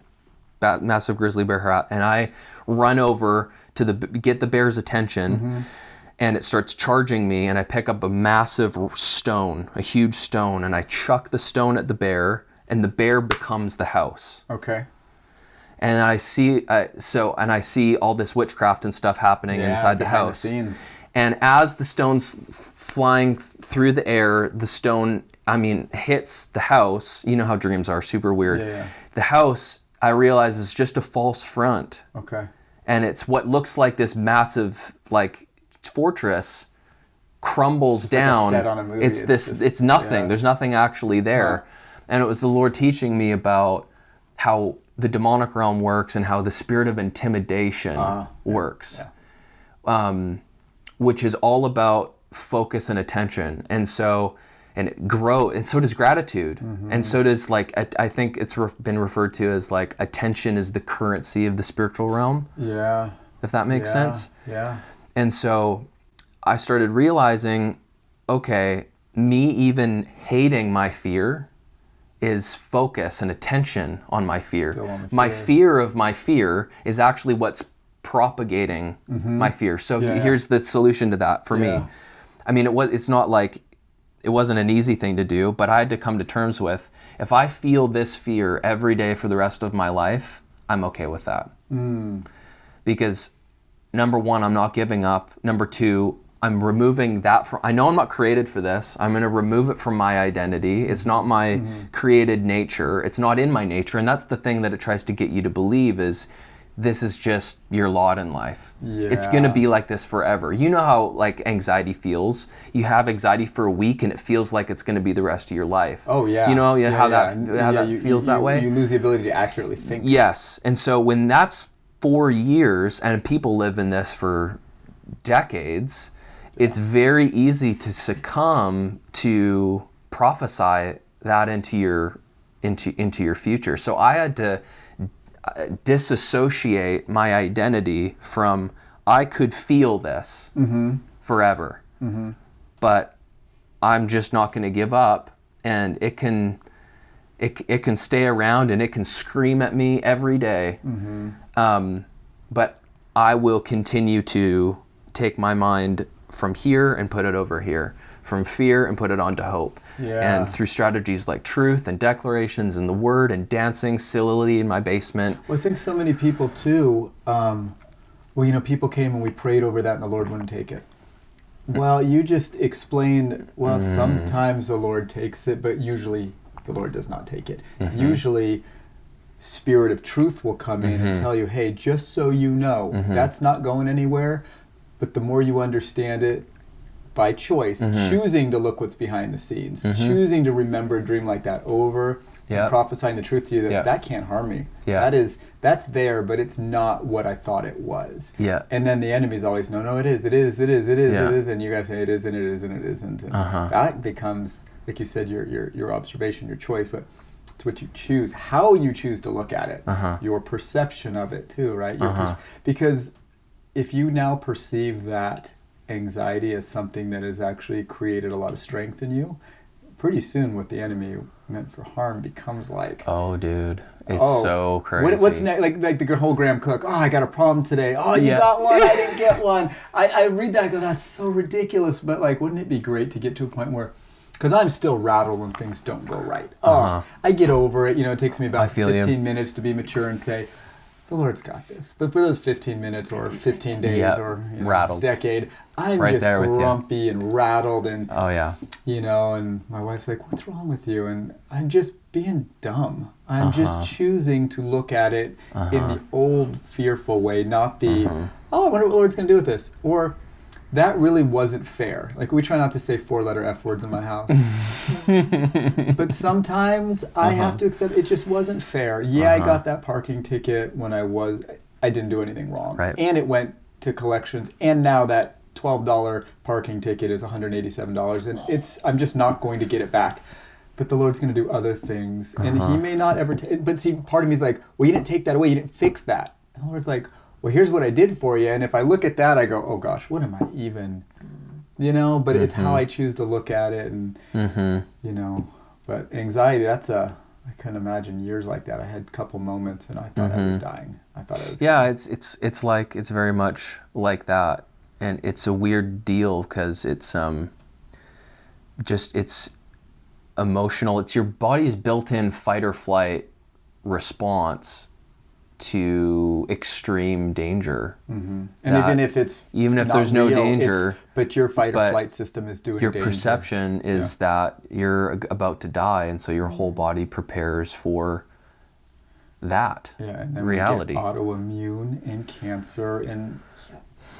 massive grizzly bear, and I run over to get the bear's attention. Mm-hmm. And it starts charging me, and I pick up a massive stone, a huge stone, and I chuck the stone at the bear, and the bear becomes the house. Okay. And I see all this witchcraft and stuff happening inside the house. And as the stone's flying through the air, the stone, hits the house. You know how dreams are, super weird. Yeah. The house, I realize, is just a false front. Okay. And it's what looks like this massive, fortress crumbles down. Like a set on a movie. It's nothing. Yeah. There's nothing actually there. Huh. And it was the Lord teaching me about how the demonic realm works and how the spirit of intimidation works. Yeah. Which is all about focus and attention. And so does gratitude. Mm-hmm. And so does, I think it's been referred to as attention is the currency of the spiritual realm. Yeah. If that makes sense. Yeah. And so I started realizing, okay, me even hating my fear is focus and attention on my fear. My fear of my fear is actually what's propagating my fear. So here's the solution to that for me. I mean, it's not like, it wasn't an easy thing to do, but I had to come to terms with, if I feel this fear every day for the rest of my life, I'm okay with that. Because number one, I'm not giving up. Number two, I'm removing that from, I know I'm not created for this. I'm going to remove it from my identity. It's not my created nature. It's not in my nature. And that's the thing that it tries to get you to believe is this is just your lot in life. It's going to be like this forever. You know how like anxiety feels. You have anxiety for a week and it feels like it's going to be the rest of your life. Oh yeah. You know how that feels that way? You lose the ability to accurately think. Yes. And so when that's 4 years and people live in this for decades, it's very easy to succumb to prophesy that into your future. So I had to disassociate my identity from, I could feel this forever, but I'm just not going to give up, and it can stay around and it can scream at me every day. But I will continue to take my mind from here and put it over here, from fear and put it onto hope. And through strategies like truth and declarations and the word and dancing sillily in my basement. Well, I think so many people too, people came and we prayed over that and the Lord wouldn't take it. Well, you just explained, sometimes the Lord takes it, but usually the Lord does not take it. Usually Spirit of Truth will come in and tell you, hey, just so you know, that's not going anywhere. But the more you understand it by choice, choosing to look what's behind the scenes, choosing to remember a dream like that over, and prophesying the truth to you that can't harm me. That's there, but it's not what I thought it was. And then the enemy's always, no, it is, and you guys say it is, and it is, and it isn't. And that becomes, like you said, your observation, your choice, but it's what you choose, how you choose to look at it, your perception of it too, right? Because if you now perceive that anxiety as something that has actually created a lot of strength in you, pretty soon what the enemy meant for harm becomes like, oh dude, it's so crazy. What's next? Like the whole Graham Cook, I got a problem today. Oh, you got one, I didn't get one. I read that, I go, that's so ridiculous, but like, wouldn't it be great to get to a point where, because I'm still rattled when things don't go right. I get over it. It takes me about 15 minutes to be mature and say, the Lord's got this. But for those 15 minutes or 15 days or rattled. Decade, I'm right just there with grumpy and rattled. And, oh, and my wife's like, what's wrong with you? And I'm just being dumb. I'm just choosing to look at it in the old fearful way, not the, I wonder what the Lord's going to do with this. Or, that really wasn't fair. Like, we try not to say 4-letter F words in my house. But sometimes I have to accept it just wasn't fair. I got that parking ticket when I didn't do anything wrong. Right. And it went to collections. And now that $12 parking ticket is $187. And I'm just not going to get it back. But the Lord's going to do other things. And He may not ever but see, part of me is like, well, you didn't take that away. You didn't fix that. And the Lord's like, well, here's what I did for you. And if I look at that, I go, oh gosh, what am I even, but it's how I choose to look at it. And, but anxiety, I couldn't imagine years like that. I had a couple moments and I thought I was dying. I thought I was dying. It's very much like that. And it's a weird deal because it's it's emotional. It's your body's built-in fight or flight response to extreme danger. And even if there's no danger, but your fight or flight system is doing your danger. perception is that you're about to die, and so your whole body prepares for that and then reality. We get autoimmune and cancer and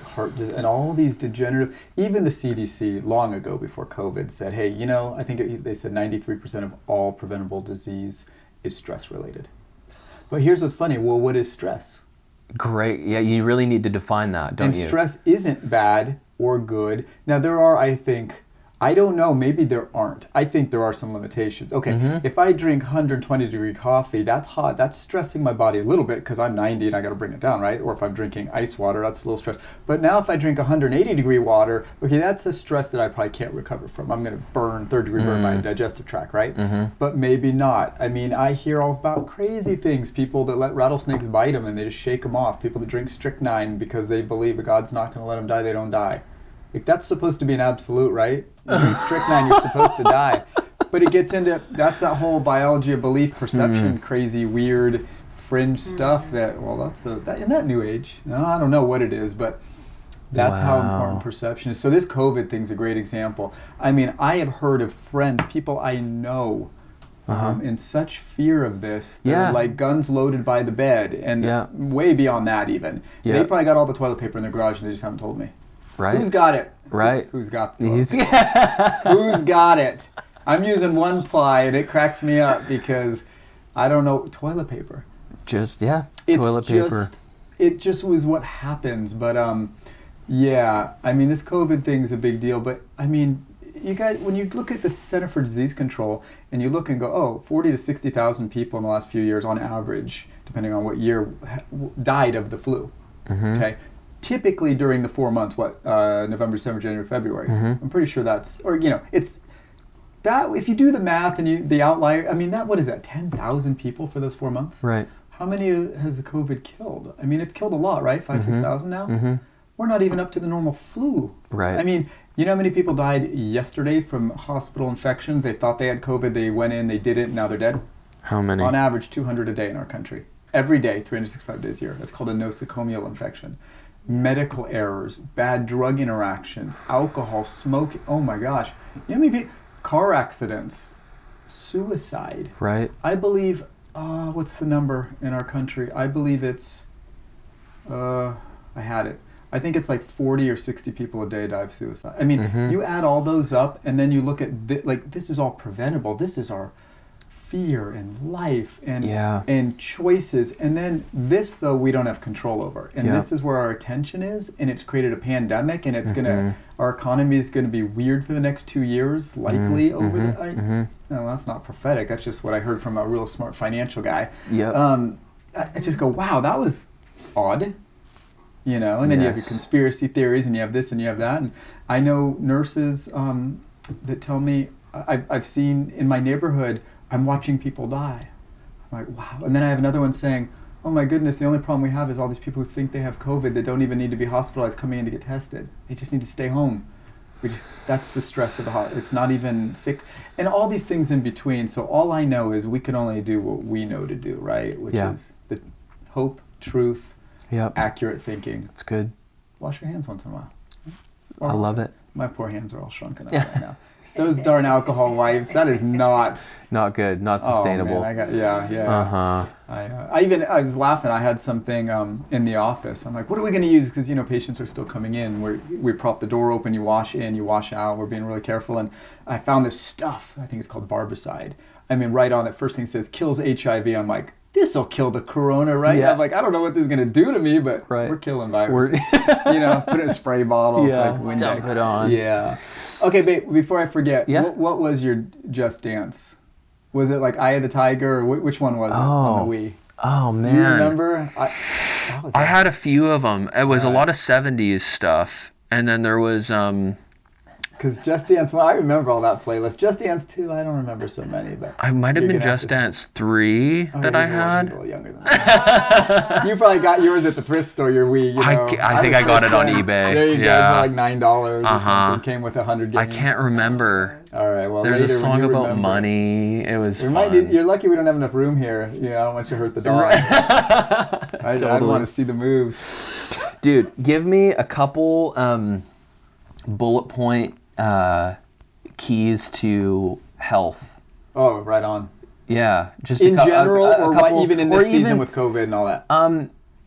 heart disease and all these degenerative, even the CDC long ago before COVID said, hey, I think they said 93% of all preventable disease is stress related. But here's what's funny. Well, what is stress? Great. Yeah, you really need to define that, don't you? And stress isn't bad or good. Now, there are, I think, I don't know. Maybe there aren't. I think there are some limitations. Okay, if I drink 120-degree coffee, that's hot. That's stressing my body a little bit because I'm 90 and I got to bring it down, right? Or if I'm drinking ice water, that's a little stress. But now if I drink 180-degree water, okay, that's a stress that I probably can't recover from. I'm going to burn, third-degree burn my digestive tract, right? But maybe not. I mean, I hear all about crazy things. People that let rattlesnakes bite them and they just shake them off. People that drink strychnine because they believe that God's not going to let them die, they don't die. Like, that's supposed to be an absolute, right? You drink strychnine, you're supposed to die. But it gets into, that's that whole biology of belief, perception, crazy, weird, fringe stuff that, well, in that new age. No, I don't know what it is, but that's how important perception is. So this COVID thing's a great example. I mean, I have heard of friends, people I know, in such fear of this, they're like guns loaded by the bed, and way beyond that even. They probably got all the toilet paper in their garage and they just haven't told me. Right. Who's got it? Right. Who's got the toilet paper? Who's got it? I'm using one ply and it cracks me up because I don't know, toilet paper. Toilet paper. It just was what happens. But yeah, I mean, this COVID thing's a big deal. But I mean, you guys, when you look at the Center for Disease Control and you look and go, 40 to 60,000 people in the last few years on average, depending on what year, died of the flu. Okay. Typically during the 4 months, November, December, January, February. I'm pretty sure that's, or it's that, if you do the math and the outlier, I mean, what is that, 10,000 people for those 4 months? Right. How many has the COVID killed? I mean, it's killed a lot, right? 6,000 now? We're not even up to the normal flu. Right. I mean, you know how many people died yesterday from hospital infections? They thought they had COVID, they went in, they didn't, now they're dead? How many? On average, 200 a day in our country. Every day, 365 days a year. That's called a nosocomial infection. Medical errors, bad drug interactions, alcohol, smoking. Oh my gosh. You know how many people, car accidents, suicide. Right. I believe, what's the number in our country? I believe it's, I had it. I think it's like 40 or 60 people a day die of suicide. I mean, you add all those up and then you look at, this is all preventable. This is our fear and life and choices, and then this though we don't have control over, and this is where our attention is, and it's created a pandemic, and it's our economy is gonna be weird for the next 2 years, likely over the. No, that's not prophetic. That's just what I heard from a real smart financial guy. I just go, wow, that was odd, and then you have your conspiracy theories, and you have this, and you have that, and I know nurses that tell me I've seen in my neighborhood. I'm watching people die. I'm like, wow. And then I have another one saying, oh my goodness, the only problem we have is all these people who think they have COVID that don't even need to be hospitalized coming in to get tested. They just need to stay home. That's the stress of the hospital. It's not even sick. And all these things in between. So all I know is we can only do what we know to do, right? Which is the hope, truth, accurate thinking. That's good. Wash your hands once in a while. I love it. My poor hands are all shrunken up right now. Those darn alcohol wipes, that is not good, not sustainable. Oh, man, I was laughing. I had something in the office. I'm like, what are we going to use? Because patients are still coming in. We prop the door open, you wash in, you wash out. We're being really careful. And I found this stuff. I think it's called barbicide. I mean, right on it. First thing it says kills HIV. I'm like, this will kill the corona, right? I'm like, I don't know what this is going to do to me, but we're killing viruses. Put it in a spray bottle, like Windex. Dump it on. Yeah. Okay, babe, before I forget, what was your Just Dance? Was it like Eye of the Tiger, or which one was it on the Wii? Oh, man. Do you remember? I had a few of them. It was a lot of 70s stuff, and then there was... Because Just Dance, I remember all that playlist. Just Dance 2, I don't remember so many. But I might have been Just Dance 3 that I had. He's a little younger than that. You probably got yours at the thrift store, your Wii. I think I got it on eBay. There you go, for like $9 or something. Came with 100 games. I can't remember. All right, well, there's a song about money. It was fun. You're lucky we don't have enough room here. I don't want you to hurt the dog. I want to see the moves. Dude, give me a couple bullet point keys to health. Oh, right on. Yeah, just in general, or even in this season with COVID and all that.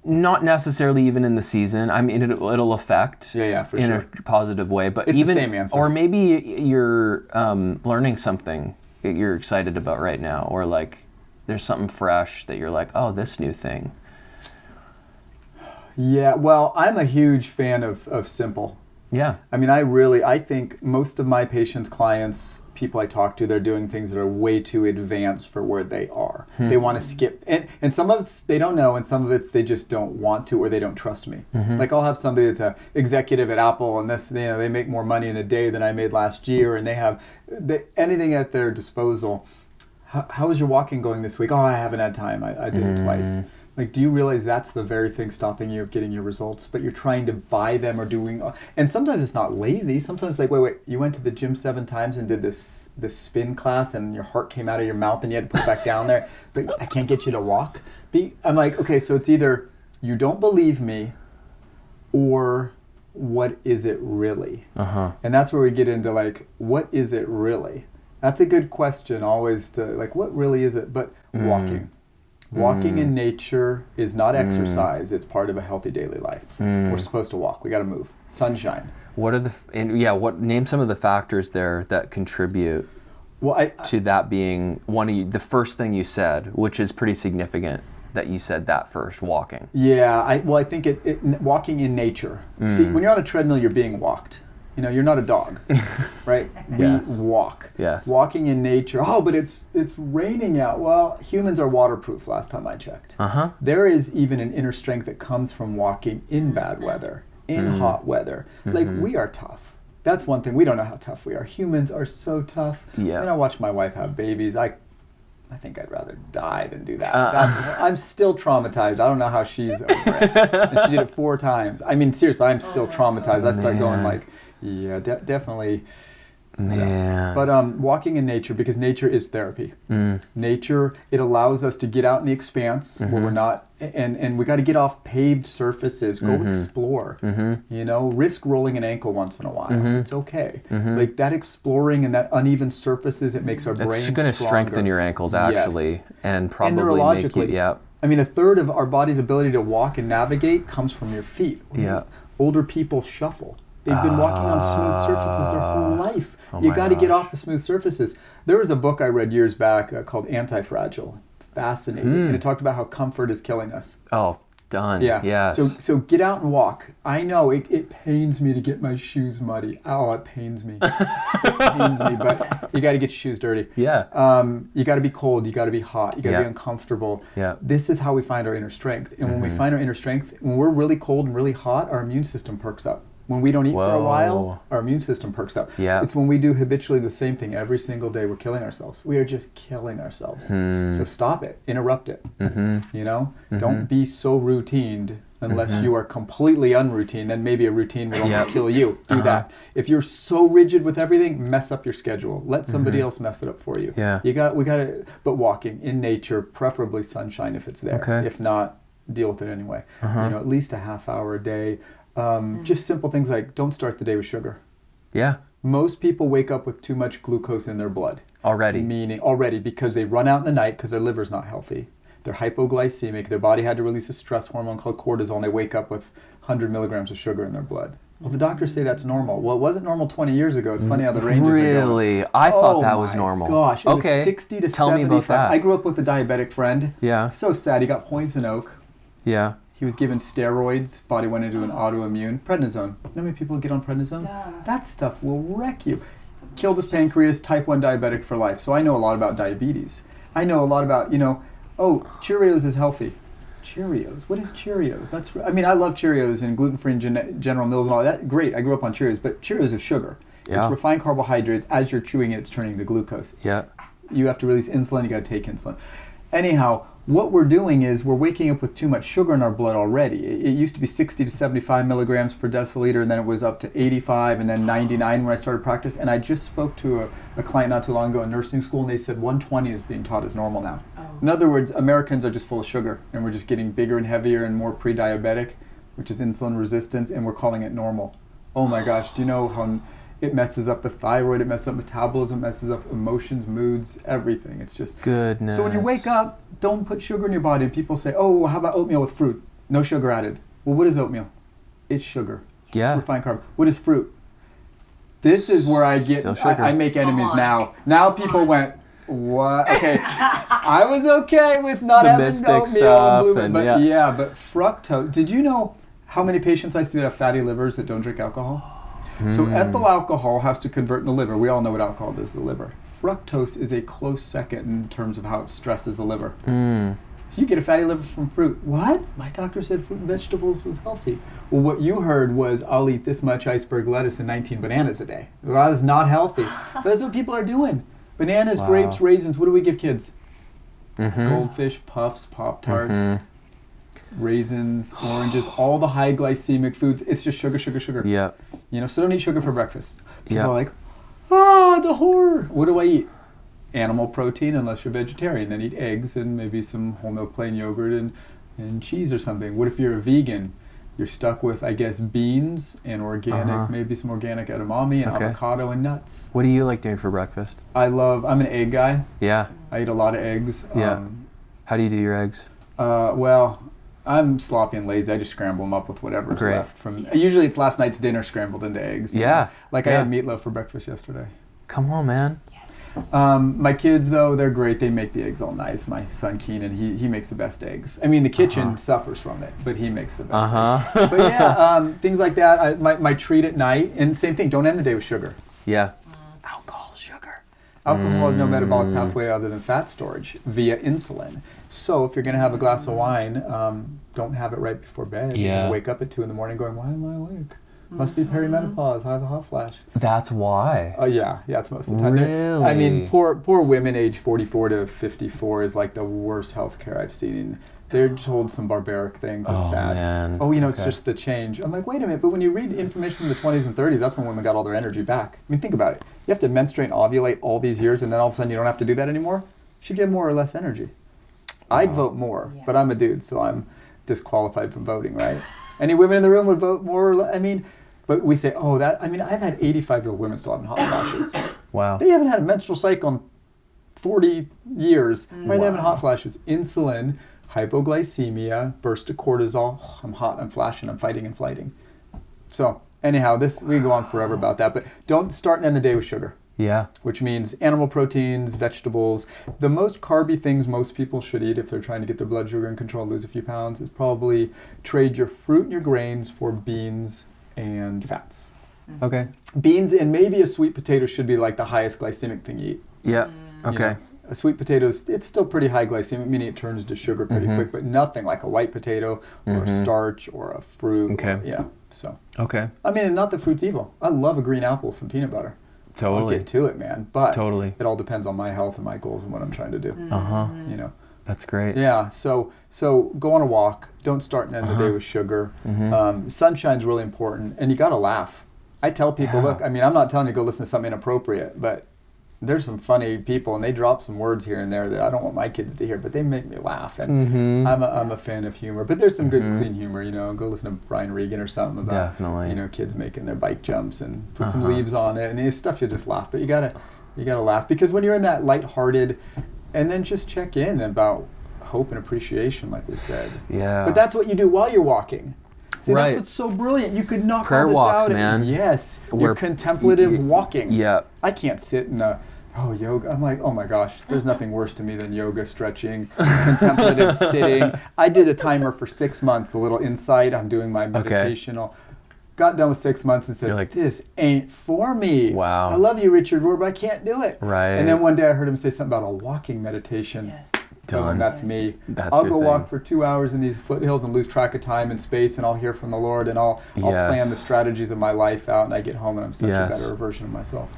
Not necessarily even in the season. I mean, it'll affect for in sure. a positive way. But it's even the same answer. Or maybe you're learning something that you're excited about right now, or like there's something fresh that you're like, oh, this new thing. Yeah, well, I'm a huge fan of simple. Yeah. I mean, I think most of my patients, clients, people I talk to, they're doing things that are way too advanced for where they are. They want to skip. And some of it's they don't know, and some of it's they just don't want to, or they don't trust me. Like I'll have somebody that's an executive at Apple, and they make more money in a day than I made last year, and they have anything at their disposal. How is your walking going this week? Oh, I haven't had time. I did it twice. Like, do you realize that's the very thing stopping you of getting your results? But you're trying to buy them or doing... And sometimes it's not lazy. Sometimes like, wait, you went to the gym 7 times and did this spin class and your heart came out of your mouth and you had to put it back down there. But I can't get you to walk. I'm like, okay, so it's either you don't believe me or what is it really? And that's where we get into like, what is it really? That's a good question always to like, what really is it? But walking. Walking in nature is not exercise. It's part of a healthy daily life. We're supposed to walk. We got to move. Sunshine. What are name some of the factors there that contribute to that being the first thing you said, which is pretty significant that you said that first, walking. Yeah, I think walking in nature. See, when you're on a treadmill, you're being walked. You know, you're not a dog, right? Yes. We walk. Yes. Walking in nature. Oh, but it's raining out. Well, humans are waterproof last time I checked. There is even an inner strength that comes from walking in bad weather, in hot weather. Like, we are tough. That's one thing. We don't know how tough we are. Humans are so tough. Yeah. And I watch my wife have babies. I think I'd rather die than do that. I'm still traumatized. I don't know how she's over it. And she did it 4 times. I mean, seriously, I'm still traumatized. I start going like, yeah, definitely. Man. But walking in nature, because nature is therapy. Nature, it allows us to get out in the expanse where we're not, and we got to get off paved surfaces, go explore. You know, risk rolling an ankle once in a while. It's okay. Like that exploring and that uneven surfaces, it makes our brain stronger. It's going to strengthen your ankles actually, and probably and make you, neurologically. I mean, 1/3 of our body's ability to walk and navigate comes from your feet. Yeah. Older people shuffle. They've been walking on smooth surfaces their whole life. You got to get off the smooth surfaces. There was a book I read years back called Anti-Fragile. Fascinating. And it talked about how comfort is killing us. Oh, done. Yeah. Yes. So get out and walk. I know it pains me to get my shoes muddy. Oh, it pains me. It pains me, but you got to get your shoes dirty. Yeah. You got to be cold. You got to be hot. You got to be uncomfortable. Yeah. This is how we find our inner strength. And when we find our inner strength, when we're really cold and really hot, our immune system perks up. When we don't eat for a while, our immune system perks up. Yeah. It's when we do habitually the same thing every single day, we're killing ourselves. We are just killing ourselves. So stop it. Interrupt it. You know? Don't be so routined unless you are completely unroutine. Then maybe a routine will only kill you. Do that. If you're so rigid with everything, mess up your schedule. Let somebody else mess it up for you. Yeah. We got to, but walking in nature, preferably sunshine if it's there. Okay. If not, deal with it anyway. You know, at least a half hour a day. Just simple things like don't start the day with sugar. Yeah. Most people wake up with too much glucose in their blood. Already because they run out in the night because their liver's not healthy. They're hypoglycemic. Their body had to release a stress hormone called cortisol and they wake up with 100 milligrams of sugar in their blood. Well, the doctors say that's normal. Well, it wasn't normal 20 years ago. It's funny how the ranges are going. Really? I thought that was normal. Gosh, it was 60 to 75. Tell me about that. I grew up with a diabetic friend. Yeah. So sad. He got poison oak. Yeah. He was given steroids. Body went into an autoimmune. Prednisone. You know how many people get on prednisone? That stuff will wreck you. Killed his pancreas, type 1 diabetic for life. So I know a lot about diabetes. I know a lot about, Cheerios is healthy. Cheerios? What is Cheerios? I love Cheerios and gluten-free and General Mills and all that. Great, I grew up on Cheerios, but Cheerios is sugar. Yeah. It's refined carbohydrates. As you're chewing it, it's turning to glucose. Yeah. You have to release insulin, you got to take insulin. Anyhow, what we're doing is we're waking up with too much sugar in our blood already. It used to be 60 to 75 milligrams per deciliter, and then it was up to 85, and then 99 when I started practice. And I just spoke to a client not too long ago in nursing school, and they said 120 is being taught as normal now. In other words, Americans are just full of sugar, and we're just getting bigger and heavier and more pre-diabetic, which is insulin resistance, and we're calling it normal. Oh my gosh, do you know how it messes up the thyroid, it messes up metabolism, messes up emotions, moods, everything. It's just... Goodness. So when you wake up, don't put sugar in your body. And people say, oh, how about oatmeal with fruit? No sugar added. Well, what is oatmeal? It's sugar. Yeah. It's refined carb. What is fruit? This is where I get... I make enemies now. Now people went, what? Okay. I was okay with not having oatmeal stuff and but fructose. Did you know how many patients I see that have fatty livers that don't drink alcohol? So ethyl alcohol has to convert in the liver. We all know what alcohol does to the liver. Fructose is a close second in terms of how it stresses the liver. So you get a fatty liver from fruit. What? My doctor said fruit and vegetables was healthy. Well, what you heard was, I'll eat this much iceberg lettuce and 19 bananas a day. Well, that is not healthy. But that's what people are doing. Bananas, grapes, raisins. What do we give kids? Goldfish, puffs, Pop-Tarts, raisins, oranges, all the high glycemic foods. It's just sugar, sugar, sugar. Yeah. You know, so don't eat sugar for breakfast. People Yeah. are like, the horror. What do I eat? Animal protein, unless you're vegetarian. Then eat eggs and maybe some whole milk plain yogurt and cheese or something. What if you're a vegan? You're stuck with, I guess, beans and organic, maybe some organic edamame and avocado and nuts. What do you like doing for breakfast? I'm an egg guy. Yeah. I eat a lot of eggs. Yeah. How do you do your eggs? Well, I'm sloppy and lazy. I just scramble them up with whatever's left from. Usually it's last night's dinner scrambled into eggs. Yeah. I had meatloaf for breakfast yesterday. Come on, man. My kids, though, they're great. They make the eggs all nice. My son Keenan, he makes the best eggs. I mean, the kitchen suffers from it, but he makes the best eggs. But yeah, things like that. My treat at night, and same thing, don't end the day with sugar. Yeah. Alcohol, sugar. Alcohol has no metabolic pathway other than fat storage via insulin. So if you're going to have a glass of wine, don't have it right before bed. Yeah. You're gonna wake up at 2 a.m. going, why am I awake? Must be perimenopause. I have a hot flash. That's why. Oh yeah, it's most of the time. Really? I mean, poor women age 44 to 54 is like the worst healthcare I've seen. They're told some barbaric things. It's sad. Man. Oh, it's just the change. I'm like, wait a minute, but when you read information from the 20s and 30s, that's when women got all their energy back. I mean, think about it. You have to menstruate and ovulate all these years, and then all of a sudden you don't have to do that anymore? Should you have more or less energy? I'd vote more, but I'm a dude, so I'm disqualified from voting, right? Any women in the room would vote more or less? I mean, but we say, I've had 85-year-old women still having hot flashes. Wow. They haven't had a menstrual cycle in 40 years. Why are they having hot flashes? Insulin, hypoglycemia, burst of cortisol. Oh, I'm hot, I'm flashing, I'm fighting and flighting. So anyhow, we can go on forever about that, but don't start and end the day with sugar. Yeah. Which means animal proteins, vegetables. The most carby things most people should eat if they're trying to get their blood sugar in control, lose a few pounds, is probably trade your fruit and your grains for beans and fats. Okay. Beans and maybe a sweet potato should be like the highest glycemic thing you eat. Yeah. Okay. A sweet potato, it's still pretty high glycemic, meaning it turns to sugar pretty quick, but nothing like a white potato or a starch or a fruit. Okay. So. Okay. I mean, and not that fruit's evil. I love a green apple with some peanut butter. Totally. I'll get to it, man. But it all depends on my health and my goals and what I'm trying to do. That's great. Yeah. So go on a walk. Don't start and end the day with sugar. Sunshine's really important, and you got to laugh. I tell people, look, I mean, I'm not telling you to go listen to something inappropriate, but there's some funny people, and they drop some words here and there that I don't want my kids to hear, but they make me laugh. And I'm a fan of humor. But there's some good, clean humor, Go listen to Brian Regan or something about, kids making their bike jumps and put some leaves on it. And it's stuff you just laugh. But you gotta laugh. Because when you're in that lighthearted, and then just check in about hope and appreciation, like we said. Yeah. But that's what you do while you're walking. See, right. That's what's so brilliant. You could knock prayer all this walks, out. Man. Yes. You're contemplative walking. Yeah. I can't sit in yoga. I'm like, oh my gosh, there's nothing worse to me than yoga, stretching, contemplative sitting. I did a timer for 6 months, a little insight. I'm doing my meditation. Got done with 6 months and said, this ain't for me. Wow. I love you, Richard Rohr, but I can't do it. Right. And then one day I heard him say something about a walking meditation. Yes. Done. That's me. That's I'll go walk for 2 hours in these foothills and lose track of time and space, and I'll hear from the Lord, and I'll plan the strategies of my life out, and I get home and I'm such a better version of myself.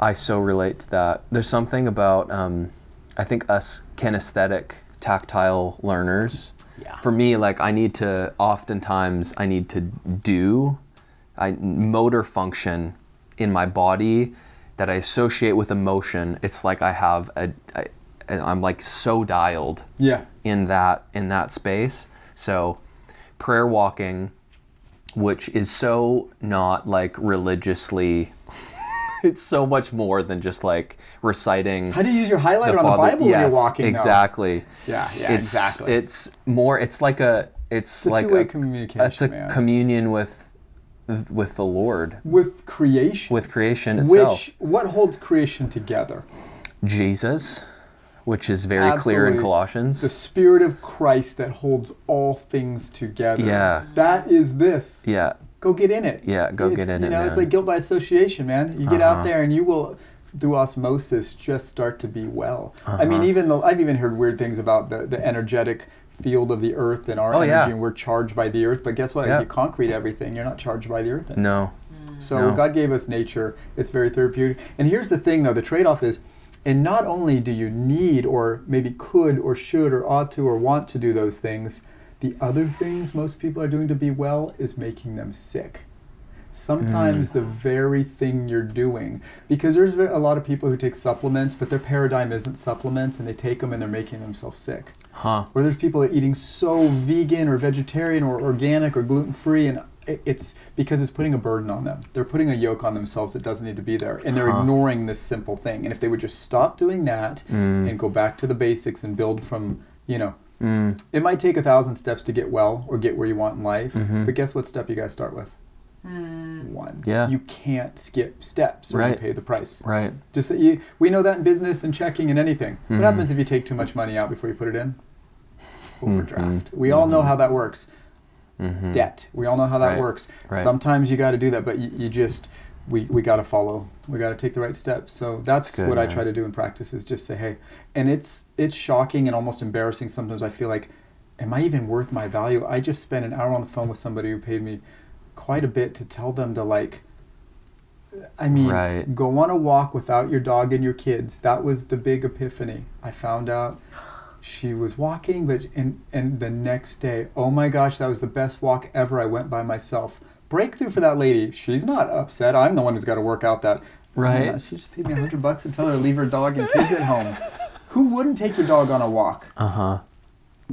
I so relate to that. There's something about, I think us kinesthetic, tactile learners, for me, like oftentimes I need to do motor function in my body that I associate with emotion. It's like I have I'm like so dialed in that space. So prayer walking, which is so not like religiously, it's so much more than just like reciting. How do you use your highlighter on the Bible when you're walking? Exactly. Yeah, exactly. It's more, it's like a two-way communication. It's a communion with the Lord. With creation. With creation itself. What holds creation together? Jesus, which is very clear in Colossians. The Spirit of Christ that holds all things together. Yeah. That is this. Yeah. go get in it. Yeah, get in it, man. It's like guilt by association, man. You get out there and you will, through osmosis, just start to be well. I mean, I've even heard weird things about the energetic field of the earth and our energy, and we're charged by the earth. But guess what? If you concrete everything, you're not charged by the earth anymore. No. So God gave us nature. It's very therapeutic. And here's the thing, though. The trade-off is, and not only do you need or maybe could or should or ought to or want to do those things, the other things most people are doing to be well is making them sick. Sometimes the very thing you're doing, because there's a lot of people who take supplements, but their paradigm isn't supplements, and they take them and they're making themselves sick. Or there's people that are eating so vegan or vegetarian or organic or gluten-free, and it's because it's putting a burden on them. They're putting a yoke on themselves that doesn't need to be there, and they're ignoring this simple thing. And if they would just stop doing that and go back to the basics and build from, it might take 1,000 steps to get well or get where you want in life, but guess what step you got to start with? One. Yeah. You can't skip steps or you pay the price. Right. Just we know that in business and checking and anything. What happens if you take too much money out before you put it in? Overdraft. We all know how that works. Debt. We all know how that works. Sometimes you got to do that, but you just we got to follow. We got to take the right steps. So that's good, what I try to do in practice is just say, hey, and it's shocking and almost embarrassing. Sometimes I feel like, am I even worth my value? I just spent an hour on the phone with somebody who paid me quite a bit to tell them to go on a walk without your dog and your kids. That was the big epiphany. I found out she was walking, but and the next day, oh my gosh, that was the best walk ever. I went by myself. Breakthrough for that lady. She's not upset. I'm the one who's got to work out that. Right. She just paid me $100 to tell her to leave her dog and kids at home. Who wouldn't take your dog on a walk?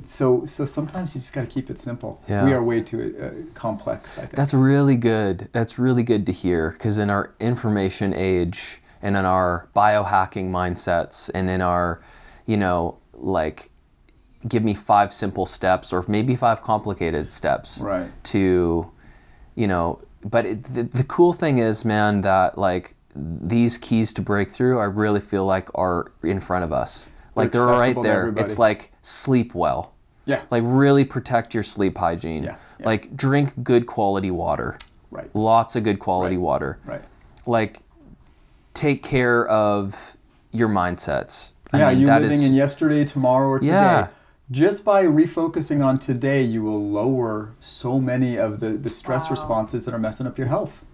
So sometimes you just got to keep it simple. Yeah. We are way too complex, I think. That's really good. That's really good to hear, because in our information age and in our biohacking mindsets and in our, give me 5 simple steps or maybe 5 complicated steps to, but the cool thing is, man, that these keys to breakthrough, I really feel like are in front of us. They're right there. It's sleep well. Yeah. Really protect your sleep hygiene. Yeah. Drink good quality water. Right. Lots of good quality water. Right. Take care of your mindsets. You living in yesterday, tomorrow, or today. Yeah. Just by refocusing on today, you will lower so many of the stress responses that are messing up your health.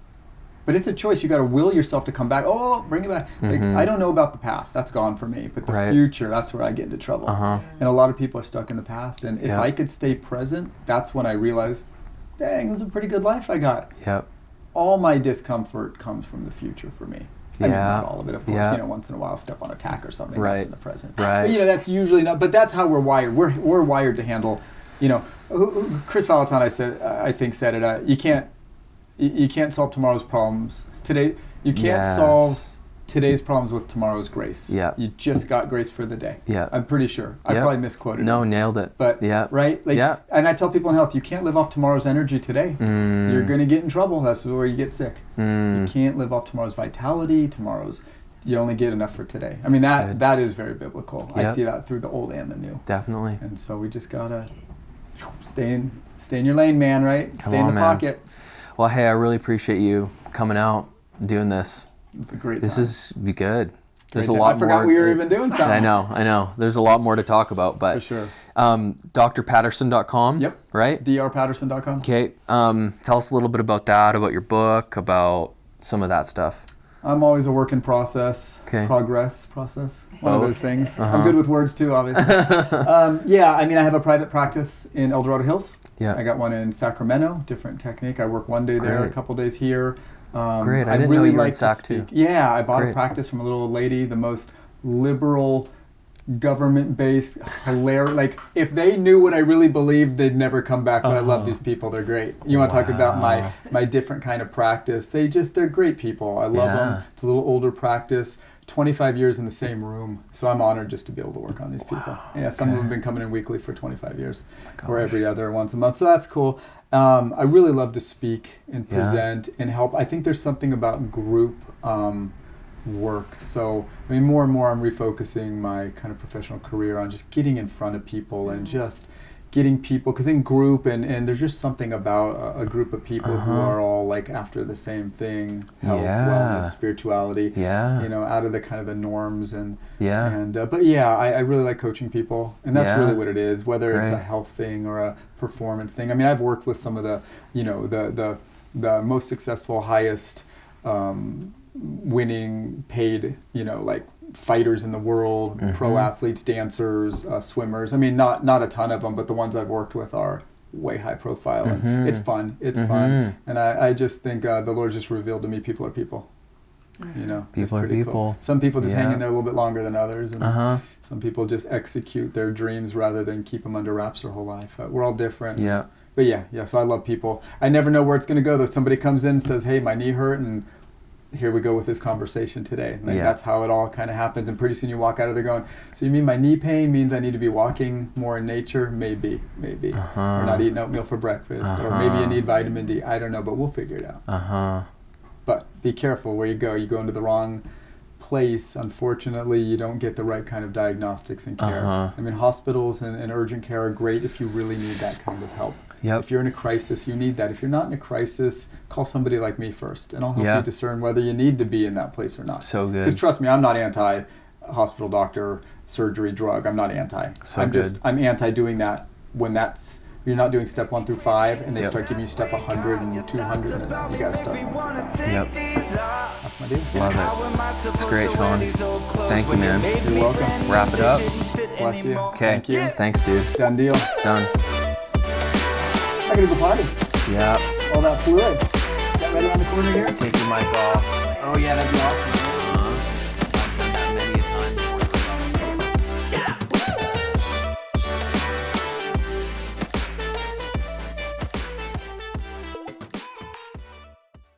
But it's a choice. You got to will yourself to come back. Oh, bring it back. I don't know about the past. That's gone for me. But the future, that's where I get into trouble. And a lot of people are stuck in the past. And if I could stay present, that's when I realized, dang, this is a pretty good life I got. Yep. All my discomfort comes from the future for me. I mean, not all of it, of course. Once in a while, step on a tack or something. That's in the present. Right. But, that's usually not. But that's how we're wired. We're wired to handle. Chris Valentine, I think said it. You can't solve tomorrow's problems today. You can't solve today's problems with tomorrow's grace. Yeah. You just got grace for the day. Yeah. I'm pretty sure. I probably misquoted. No, nailed it. But right? And I tell people in health, you can't live off tomorrow's energy today. You're gonna get in trouble. That's where you get sick. You can't live off tomorrow's vitality, you only get enough for today. I mean, that is very biblical. Yep. I see that through the old and the new. Definitely. And so we just gotta stay in your lane, man, right? Stay in the pocket. Well, hey, I really appreciate you coming out, doing this. It's a great time. This is good. There's a lot more. I forgot we were even doing something. I know. There's a lot more to talk about, but for sure. drpatterson.com. Yep. Right? drpatterson.com. Okay. Tell us a little bit about that, about your book, about some of that stuff. I'm always a work in process. Okay. Progress process. One of those things. I'm good with words too, obviously. I have a private practice in El Dorado Hills. Yeah. I got one in Sacramento, different technique. I work one day there, a couple days here. Great. I didn't know you were in Sac too. Yeah, I bought a practice from a little old lady, the most liberal, government-based, hilarious. If they knew what I really believed, they'd never come back. But I love these people. They're great. You want to talk about my different kind of practice. They're great people. I love them. It's a little older practice. 25 years in the same room. So I'm honored just to be able to work on these people. Yeah, some of them have been coming in weekly for 25 years. Or every other once a month. So that's cool. I really love to speak and present and help. I think there's something about group work. So, more and more I'm refocusing my kind of professional career on just getting in front of people and just, getting people, because in group and there's just something about a group of people who are all like after the same thing, health, wellness, spirituality, out of the kind of the norms but I really like coaching people, and that's really what it is, whether it's a health thing or a performance thing. I mean, I've worked with some of the the most successful, highest winning paid like fighters in the world, pro athletes, dancers, swimmers. I mean, not a ton of them, but the ones I've worked with are way high profile. And it's fun. Fun. And I just think the Lord just revealed to me people are people. People are people. Cool. Some people just hang in there a little bit longer than others, and some people just execute their dreams rather than keep them under wraps their whole life. We're all different. Yeah. But so I love people. I never know where it's going to go, though. Somebody comes in and says, hey, my knee hurt, and here we go with this conversation today. Like, that's how it all kind of happens. And pretty soon you walk out of there going, so you mean my knee pain means I need to be walking more in nature? Maybe. Or not eating oatmeal for breakfast. Or maybe you need vitamin D. I don't know, but we'll figure it out. But be careful where you go. You go into the wrong place, unfortunately, you don't get the right kind of diagnostics and care. I mean, hospitals and urgent care are great if you really need that kind of help. If you're in a crisis, you need that. If you're not in a crisis, call somebody like me first, and I'll help you discern whether you need to be in that place or not. So good. Because trust me, I'm not anti-hospital, doctor, surgery, drug. I'm not anti. I'm anti doing that when you're not doing step 1 through 5, and they start giving you step 100 and 200, and you got to start. That's my deal. Love it. It's great, Sean. Thank you, man. You're welcome. Wrap it up. Bless you. Okay. Thank you. Thanks, dude. Done deal. Done. I gotta go party. Yeah. All that fluid. Is that right around the corner here? Take your mic off. Oh yeah, that'd be awesome.